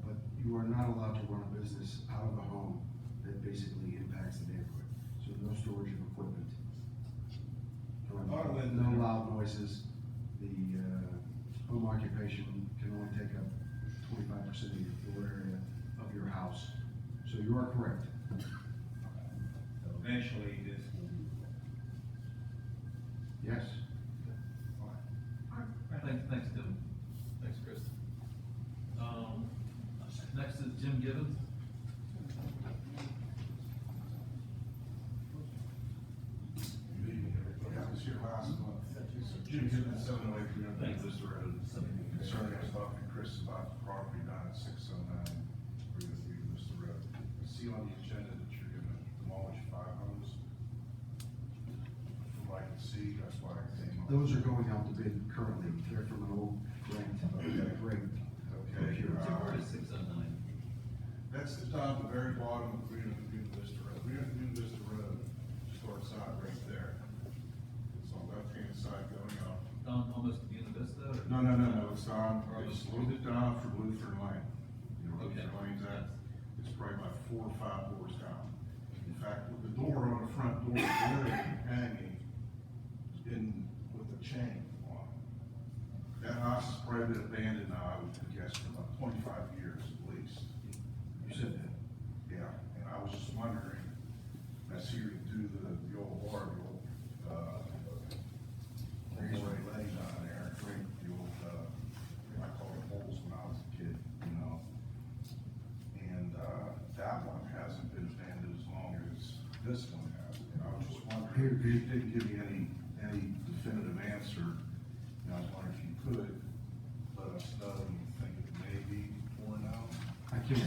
but you are not allowed to run a business out of a home that basically impacts the neighborhood. So no storage of equipment. No loud noises. The home occupation can only take up 25% of your floor area of your house. So you are correct. So eventually this will be. Yes. thanks, Tim. Thanks, Chris. Next is Jim Gibbons. Good evening, everybody. I was here last month. Jim Gibbons, 708 Vista Road. Concerning, I was talking to Chris about the property down at 609 Vista Road. I see on the agenda that you're gonna demolish 5 homes. From what I can see, that's why I came up. Those are going out to bid currently. They're from an old grant. Okay. Where is 609? That's the top, the very bottom of Green Vista Road. Green Vista Road starts out right there. It's on the left-hand side going out. Almost to Buena Vista? Or? No, it's on, it's a little bit down from Lutheran Lane. You know, Okay. Lutheran Lane's at, it's probably about 4 or 5 doors down. In fact, with the door on the front door, literally hanging in with a chain on it. That house has probably been abandoned now, I would guess, for about 25 years at least. You said that. Yeah, and I was just wondering, I see you do the old bar, the old, Razorway Lane down there, the old, I call it holes when I was a kid, you know? And, that one hasn't been abandoned as long as this one has, and I was just wondering, you didn't give me any definitive answer, and I was wondering if you could let us know you think it may be or no? I can.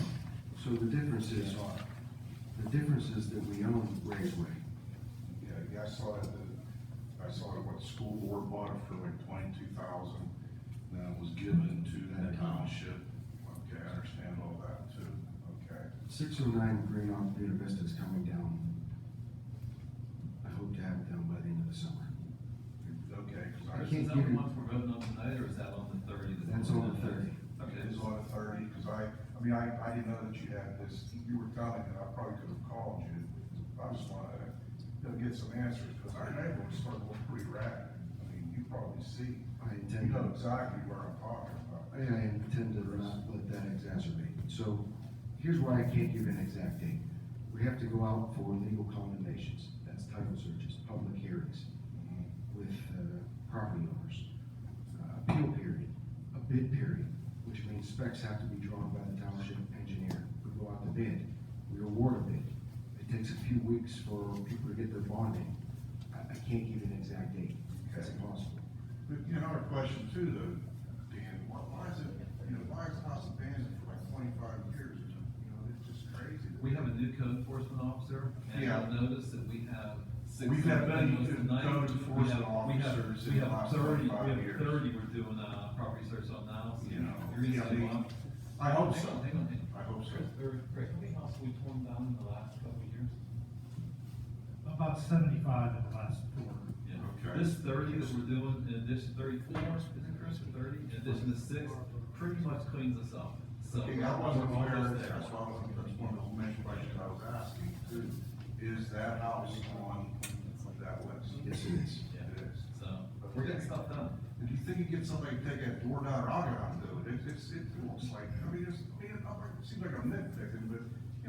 So the difference is that we own Razorway. Yeah, I saw that what the school board bought it for like 22,000, and then it was given to the township. Okay, I understand all that too, okay. 609 Green off Buena Vista is coming down. I hope to have it done by the end of the summer. Okay, I because can't Is that give the you- ones we're voting on tonight, or is that on the 30? That's on the 30. Okay. it is on the 30, because I didn't know that you had this, you were telling me, I probably could have called you. I just wanted to get some answers, because our neighborhood started looking pretty rad. I mean, you probably see, I you intend know to, exactly where I'm talking about. I intend to not let that exacerbate. So here's why I can't give an exact date. We have to go out for legal condemnations. That's title searches, public hearings with property owners. Appeal period, a bid period, which means specs have to be drawn by the township engineer. We go out to bid, we award a bid. It takes a few weeks for people to get their bonding. I can't give you an exact date. That's impossible. But, another question too, though, Dan, why is the house abandoned for like 25 years? It's just crazy. We have a new code enforcement officer, and Yeah. you'll notice that we have 6. We've had many tonight. code enforcement officers in We the have last 30, 25 we have years. 30 we're doing, property search on now, so You know, you're gonna see one. I hope so. Hang on. I hope so. Greg, how many houses we torn down in the last couple of years? About 75 in the last 4. Yeah. Okay. This 30 that we're doing, in addition, 34, isn't it, Chris, or 30, in addition to 6, pretty much cleans us up, so. Okay, I wasn't we're aware of almost that, that's why that's one of the main questions I was asking too. Is that house on that list? Yes, it is. Yeah. It is. So, we're getting stuff done. If you think you get somebody to take that door down, or I'll go out and do it, it looks like, it seems like I'm nitpicking, but,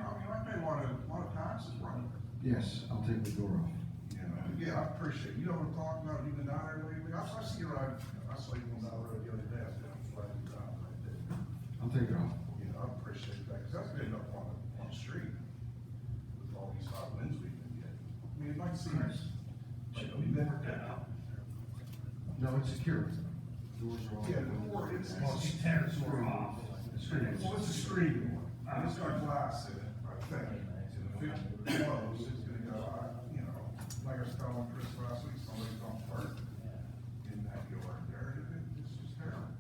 I pay a lot of taxes running. Yes, I'll take the door off. Yeah, I appreciate it. You know what I'm talking about, you've been down there lately, I see you right, I saw you going down the road the other day, I said, I'm glad you're down right there. I'll take it off. I appreciate that, because that's good enough on the street with all these hot winds we've been getting. I mean, it might seem, like, we never get out. No, it's secure. Doors are all. Yeah, the door, it's. Well, you tear the door off. Well, it's a screen door, and it's got glass in it, I think. And if it blows, it's gonna go, like I was telling Chris last week, somebody's on park in that yard there, it's just terrible.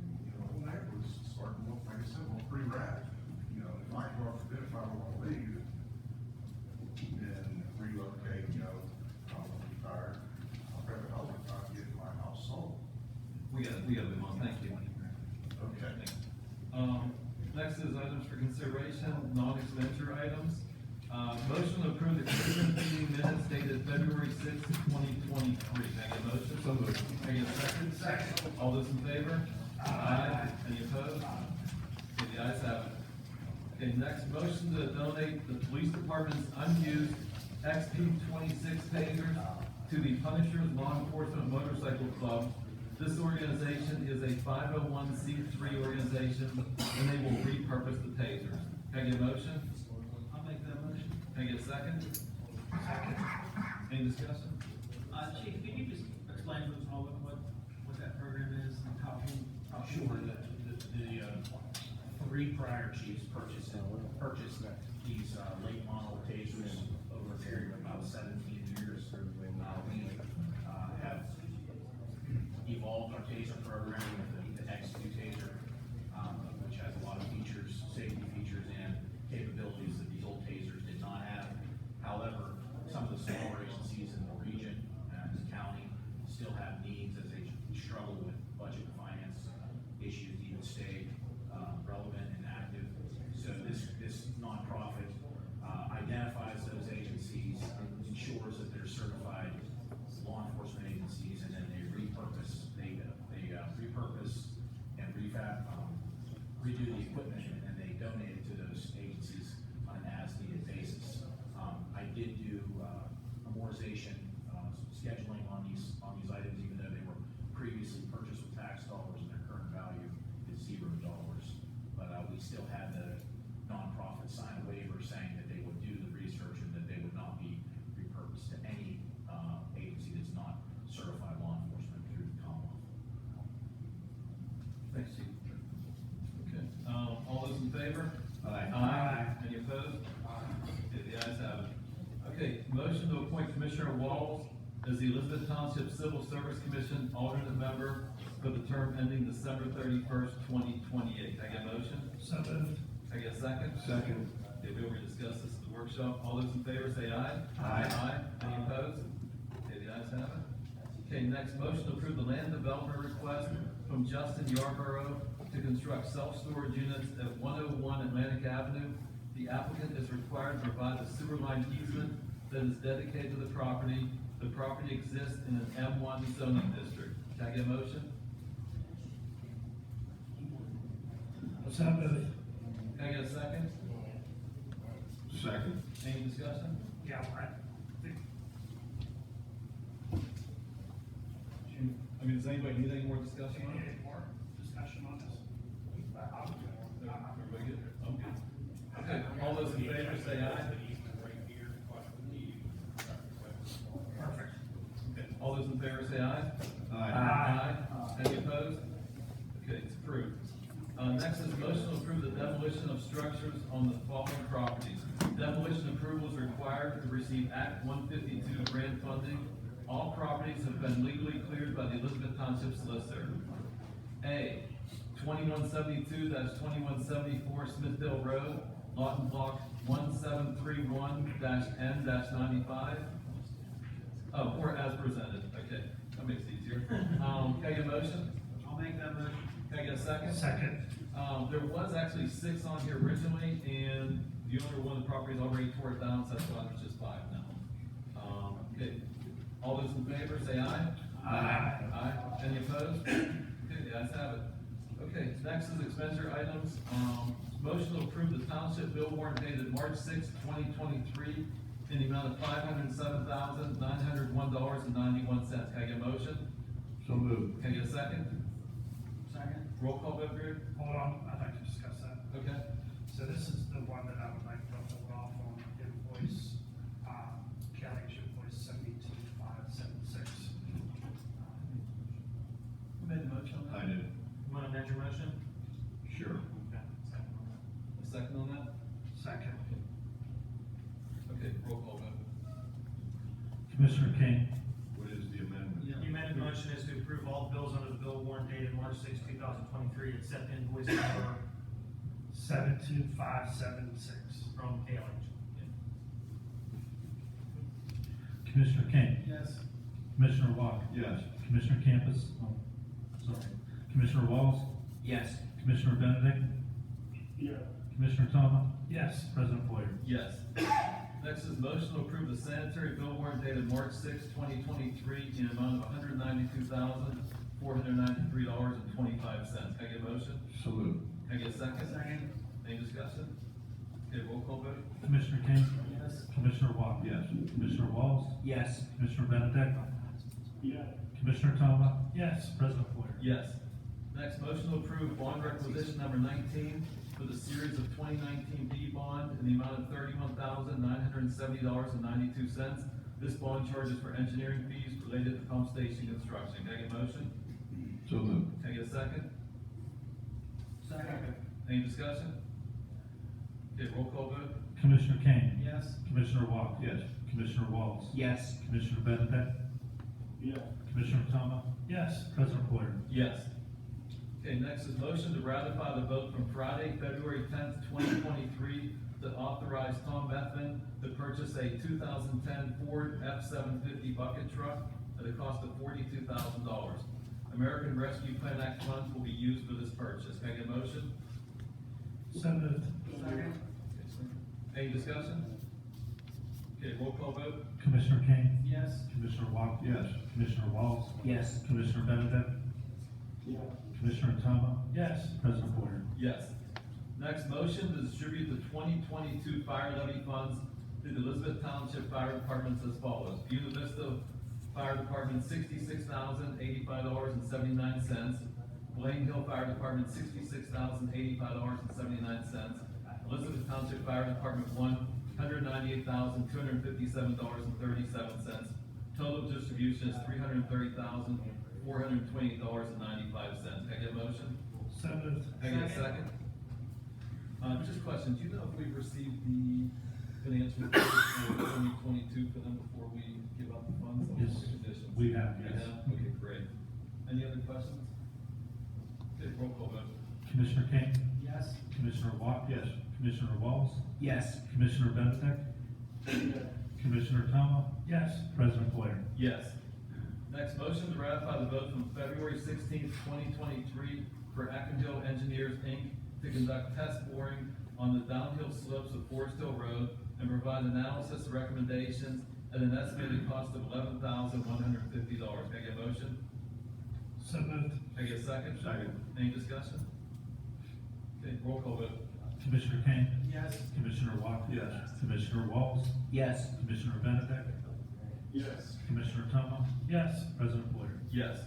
And, the neighborhood's starting to look, like I said, pretty rad. If I go off the bid, if I don't wanna leave, and relocate, I'm retired, I'll probably help if I get my house sold. We gotta move on, thank you. Okay. Next is items for consideration, non-expenditure items. Motion to approve the commission meeting minutes dated February 6th, 2023. May I get a motion? So moved. May I get a second? Second. All those in favor? Aye. Any opposed? Okay, the ayes have it. Okay, next, motion to donate the police department's unused XP 26 tasers to the Punishers Law Enforcement Motorcycle Club This organization is a 501c3 organization, and they will repurpose the tasers. Can I get a motion? I'll make that motion. Can I get a second? Second. Any discussion? Chief, can you just explain to us all what that program is and how? Sure, the three prior chiefs purchased these, late model tasers over a period of about 17 years. We, have evolved our taser program with the X2 taser, which has a lot of features, safety features and capabilities that these old tasers did not have. However, some of the smaller agencies in the region and the county still have needs as they struggle with budget and finance issues to even stay relevant and active. So this nonprofit identifies those agencies, ensures that they're certified law enforcement agencies, and then they repurpose and redo the equipment, and then they donate it to those agencies on an as-needed basis. I did do amortization scheduling on these items, even though they were previously purchased with tax dollars and their current value is $0. But we still had the nonprofit sign a waiver saying that they would do the research and that they would not be repurposed to any agency that's not certified law enforcement through the Commonwealth. Thanks, Chief. Okay, all those in favor? Aye. Aye. Any opposed? Okay, the ayes have it. Okay, motion to appoint Commissioner Walls as the Elizabeth Township Civil Service Commission alternate member for the term ending December 31st, 2028. Can I get a motion? So moved. Can I get a second? Second. Okay, we already discussed this at the workshop. All those in favor say aye. Aye. Aye. Any opposed? Okay, the ayes have it. Okay, next, motion to approve the land development request from Justin Yarborough to construct self-storage units at 101 Atlantic Avenue. The applicant is required to provide a sewer line easement that is dedicated to the property. The property exists in an M1 zoning district. Can I get a motion? So moved. Can I get a second? Second. Any discussion? Yeah, I think I mean, does anybody need any more discussion on it? any more discussion on this? Everybody good? I'm good. Okay, all those in favor say aye. Perfect. Okay, all those in favor say aye. Aye. Any opposed? Okay, it's approved. Next is motion to approve the demolition of structures on the following properties. Demolition approval is required to receive Act 152 grant funding. All properties have been legally cleared by the Elizabeth Township Solicitor. A, 2172-2174 Smithville Road, lot and block 1731-N-95. Oh, or as presented, okay, that makes it easier. Can I get a motion? I'll make that motion. Can I get a second? Second. There was actually 6 on here originally, and the owner of one of the properties already tore it down, so that's why there's just 5 now. Okay, all those in favor, say aye. Aye. Aye, any opposed? Okay, the ayes have it. Okay, next is expenditure items. Motion to approve the township bill warrant dated March 6, 2023, in the amount of $507,901.91. Can I get a motion? So moved. Can I get a second? Second. Roll call vote, Greg? Hold on, I'd like to discuss that. Okay. So this is the one that I would like to hold off on invoice, county invoice 72576. Who made the motion on that? I did. You want to amend your motion? Sure. Okay. A second on that? Second. Okay, roll call vote. Commissioner King, What is the amendment? The amended motion is to approve all bills under the bill warrant dated March 6, 2023, except invoice number 72576. from KLH. Commissioner King, Yes. Commissioner Walk, Yes. Commissioner Campus, sorry, Commissioner Walls, Yes. Commissioner Benedict, Yeah. Commissioner Thomas, Yes. President Poyer. Yes. Next is motion to approve the sanitary bill warrant dated March 6, 2023, in an amount of $192,493.25. Can I get a motion? So moved. Can I get a second? Second. Any discussion? Okay, roll call vote. Commissioner King, Yes. Commissioner Walk, Yes. Commissioner Walls, Yes. Commissioner Benedict, Yeah. Commissioner Toma? Yes. President Poyer? Yes. Next, motion to approve bond requisition number 19 for the series of 2019 B bond in the amount of $31,970.92. This bond charges for engineering fees related to pump station construction. Can I get a motion? So moved. Can I get a second? Second. Any discussion? Okay, roll call vote? Commissioner Kane? Yes. Commissioner Walker? Yes. Commissioner Walls? Yes. Commissioner Benedek? Yes. Commissioner Toma? Yes. President Poyer? Yes. Okay, next is motion to ratify the vote from Friday, February 10th, 2023, to authorize Tom Methvin to purchase a 2010 Ford F-750 bucket truck at a cost of $42,000. American Rescue Plan Act funds will be used for this purchase. Can I get a motion? So moved. Second. Any discussion? Okay, roll call vote? Commissioner Kane? Yes. Commissioner Walker? Yes. Commissioner Walls? Yes. Commissioner Benedek? Yes. Commissioner Toma? Yes. President Poyer? Yes. Next, motion to distribute the 2022 fire levy funds to the Elizabeth Township Fire Departments as follows. Buena Vista Fire Department, $66,085.79. Blaine Hill Fire Department, $66,085.79. Elizabeth Township Fire Department, $198,257.37. Total distribution is $330,428.95. Can I get a motion? So moved. Can I get a second? Just a question, do you know if we've received the financial report for 2022 for them before we give out the funds? Yes, The conditions? we have, We yes. have? Okay, great. Any other questions? Okay, roll call vote. Commissioner Kane? Yes. Commissioner Walker? Yes. Commissioner Walls? Yes. Commissioner Benedek? Commissioner Toma? Yes. President Poyer? Yes. Next, motion to ratify the vote from February 16th, 2023 for Acton Engineers, Inc. to conduct test boring on the downhill slopes of Forest Hill Road and provide analysis and recommendations at an estimated cost of $11,150. Can I get a motion? So moved. Can I get a second? Second. Any discussion? Okay, roll call vote. Commissioner Kane? Yes. Commissioner Walker? Yes. Commissioner Walls? Yes. Commissioner Benedek? Yes. Commissioner Toma? Yes. President Poyer? Yes.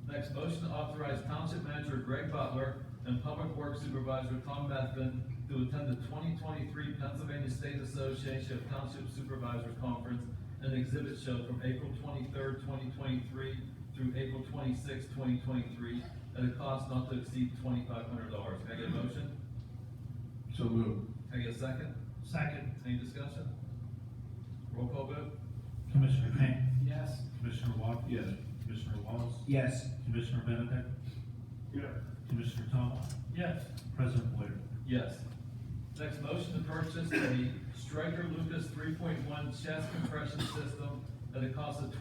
Next, motion to authorize Township Manager Greg Butler and Public Works Supervisor Tom Methvin to attend the 2023 Pennsylvania State Association of Township Supervisors Conference and Exhibit Show from April 23rd, 2023 through April 26th, 2023 at a cost not to exceed $2,500. Can I get a motion? So moved. Can I get a second? Second. Any discussion? Roll call vote? Commissioner Kane? Yes. Commissioner Walker? Yes. Commissioner Walls? Yes. Commissioner Benedek? Yes. Commissioner Toma? Yes. President Poyer? Yes. Next, motion to purchase a Stryker Lucas 3.1 chest compression system at a cost of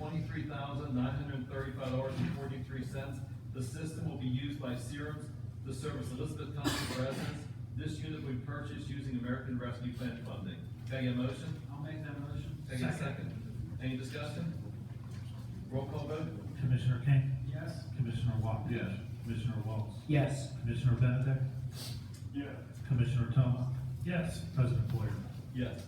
$23,935.43. The system will be used by Serums to service Elizabeth Township residents. This unit will be purchased using American Rescue Plan funding. Can I get a motion? I'll make that motion. Can I get a second? Any discussion? Roll call vote? Commissioner Kane? Yes. Commissioner Walker? Yes. Commissioner Walls? Yes. Commissioner Benedek? Yes. Commissioner Toma? Yes. President Poyer? Yes.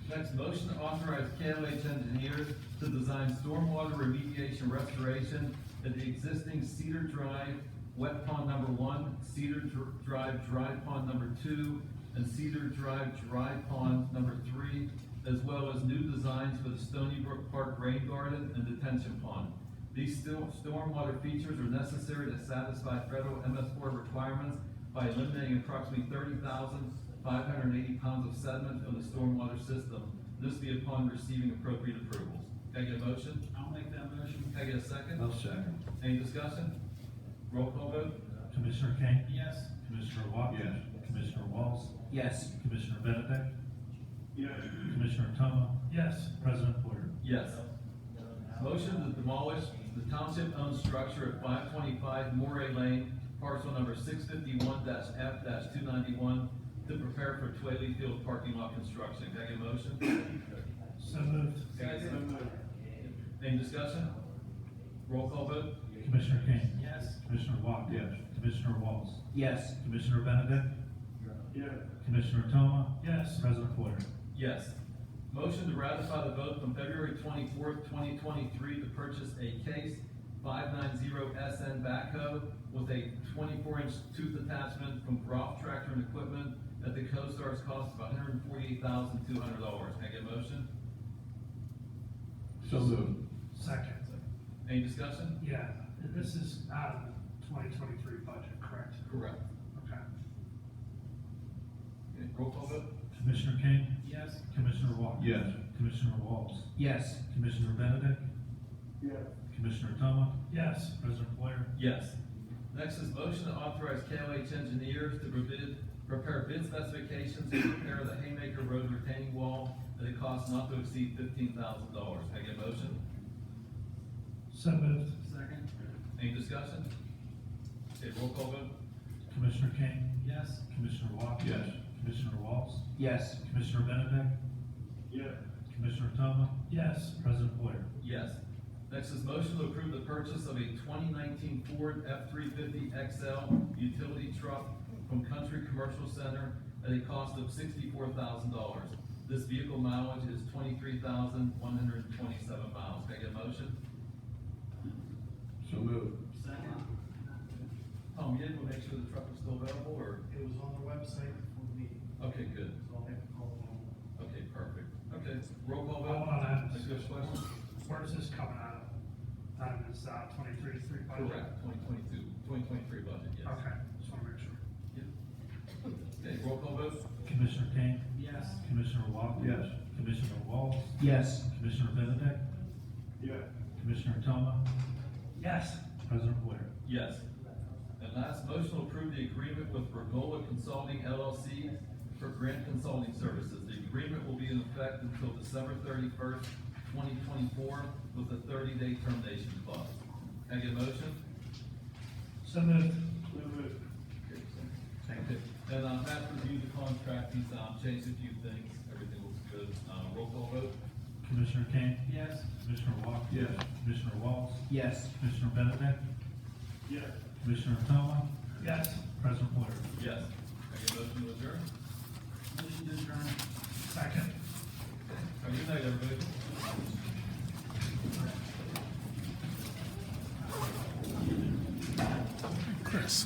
Next, motion to authorize KLH Engineers to design stormwater remediation restoration at the existing Cedar Drive Wet Pond Number 1, Cedar Drive Dry Pond Number 2, and Cedar Drive Dry Pond Number 3, as well as new designs for the Stony Brook Park Rain Garden and Detention Pond. These stormwater features are necessary to satisfy federal MS4 requirements by eliminating approximately 30,580 pounds of sediment from the stormwater system. This be upon receiving appropriate approvals. Can I get a motion? I'll make that motion. Can I get a second? I'll second. Any discussion? Roll call vote? Commissioner Kane? Yes. Commissioner Walker? Yes. Commissioner Walls? Yes. Commissioner Benedek? Yes. Commissioner Toma? Yes. President Poyer? Yes. Motion to demolish the township-owned structure at 525 Moray Lane, parcel number 651-F-291, to prepare for Twaley Field parking lot construction. Can I get a motion? So moved. Any discussion? Roll call vote? Commissioner Kane? Yes. Commissioner Walker? Yes. Commissioner Walls? Yes. Commissioner Benedek? Yes. Commissioner Toma? Yes. President Poyer? Yes. Motion to ratify the vote from February 24th, 2023 to purchase a case 590SN backhoe with a 24-inch tooth attachment from Groff Tractor and Equipment at the CoStar's cost of $148,200. Can I get a motion? So moved. Second. Any discussion? Yeah, this is out of the 2023 budget, correct? Correct. Okay. Okay, roll call vote? Commissioner King? Yes. Commissioner Walker? Yes. Commissioner Walls? Yes. Commissioner Benedict? Yes. Commissioner Toma? Yes. President Blair? Yes. Next is motion to authorize KOH engineers to prepare bid specifications to repair the Haymaker Road retaining wall at a cost not to exceed $15,000. Can I get a motion? So moved. Second. Any discussion? Okay, roll call vote? Commissioner King? Yes. Commissioner Walker? Yes. Commissioner Walls? Yes. Commissioner Benedict? Yes. Commissioner Toma? Yes. President Blair? Yes. Next is motion to approve the purchase of a 2019 Ford F-350 XL utility truck from Country Commercial Center at a cost of $64,000. This vehicle mileage is 23,127 miles. Can I get a motion? So moved. Second. Tom, you didn't want to make sure the truck was still available, or? It was on the website before the meeting, Okay, good. so I'll have to call them. Okay, perfect. Okay, roll call vote? Hold on, I- Next question? Where is this coming out of? Out of this, 2023 budget? Correct, 2023 budget, yes. Okay, just wanna make sure. Okay, roll call vote? Commissioner King? Yes. Commissioner Walker? Yes. Commissioner Walls? Yes. Commissioner Benedict? Yes. Commissioner Toma? Yes. President Blair? Yes. And last, motion to approve the agreement with Regola Consulting LLC for grant consulting services. The agreement will be in effect until December 31st, 2024, with a 30-day termination clause. Can I get a motion? So moved. Okay. And Matt reviewed the contract, he's changed a few things, everything looks good. Roll call vote? Commissioner King? Yes. Commissioner Walker? Yes. Commissioner Walls? Yes. Commissioner Benedict? Yes. Commissioner Toma? Yes. President Blair? Yes. Can I get a motion to adjourn? Motion to adjourn. Second. Have a good night, everybody. Chris.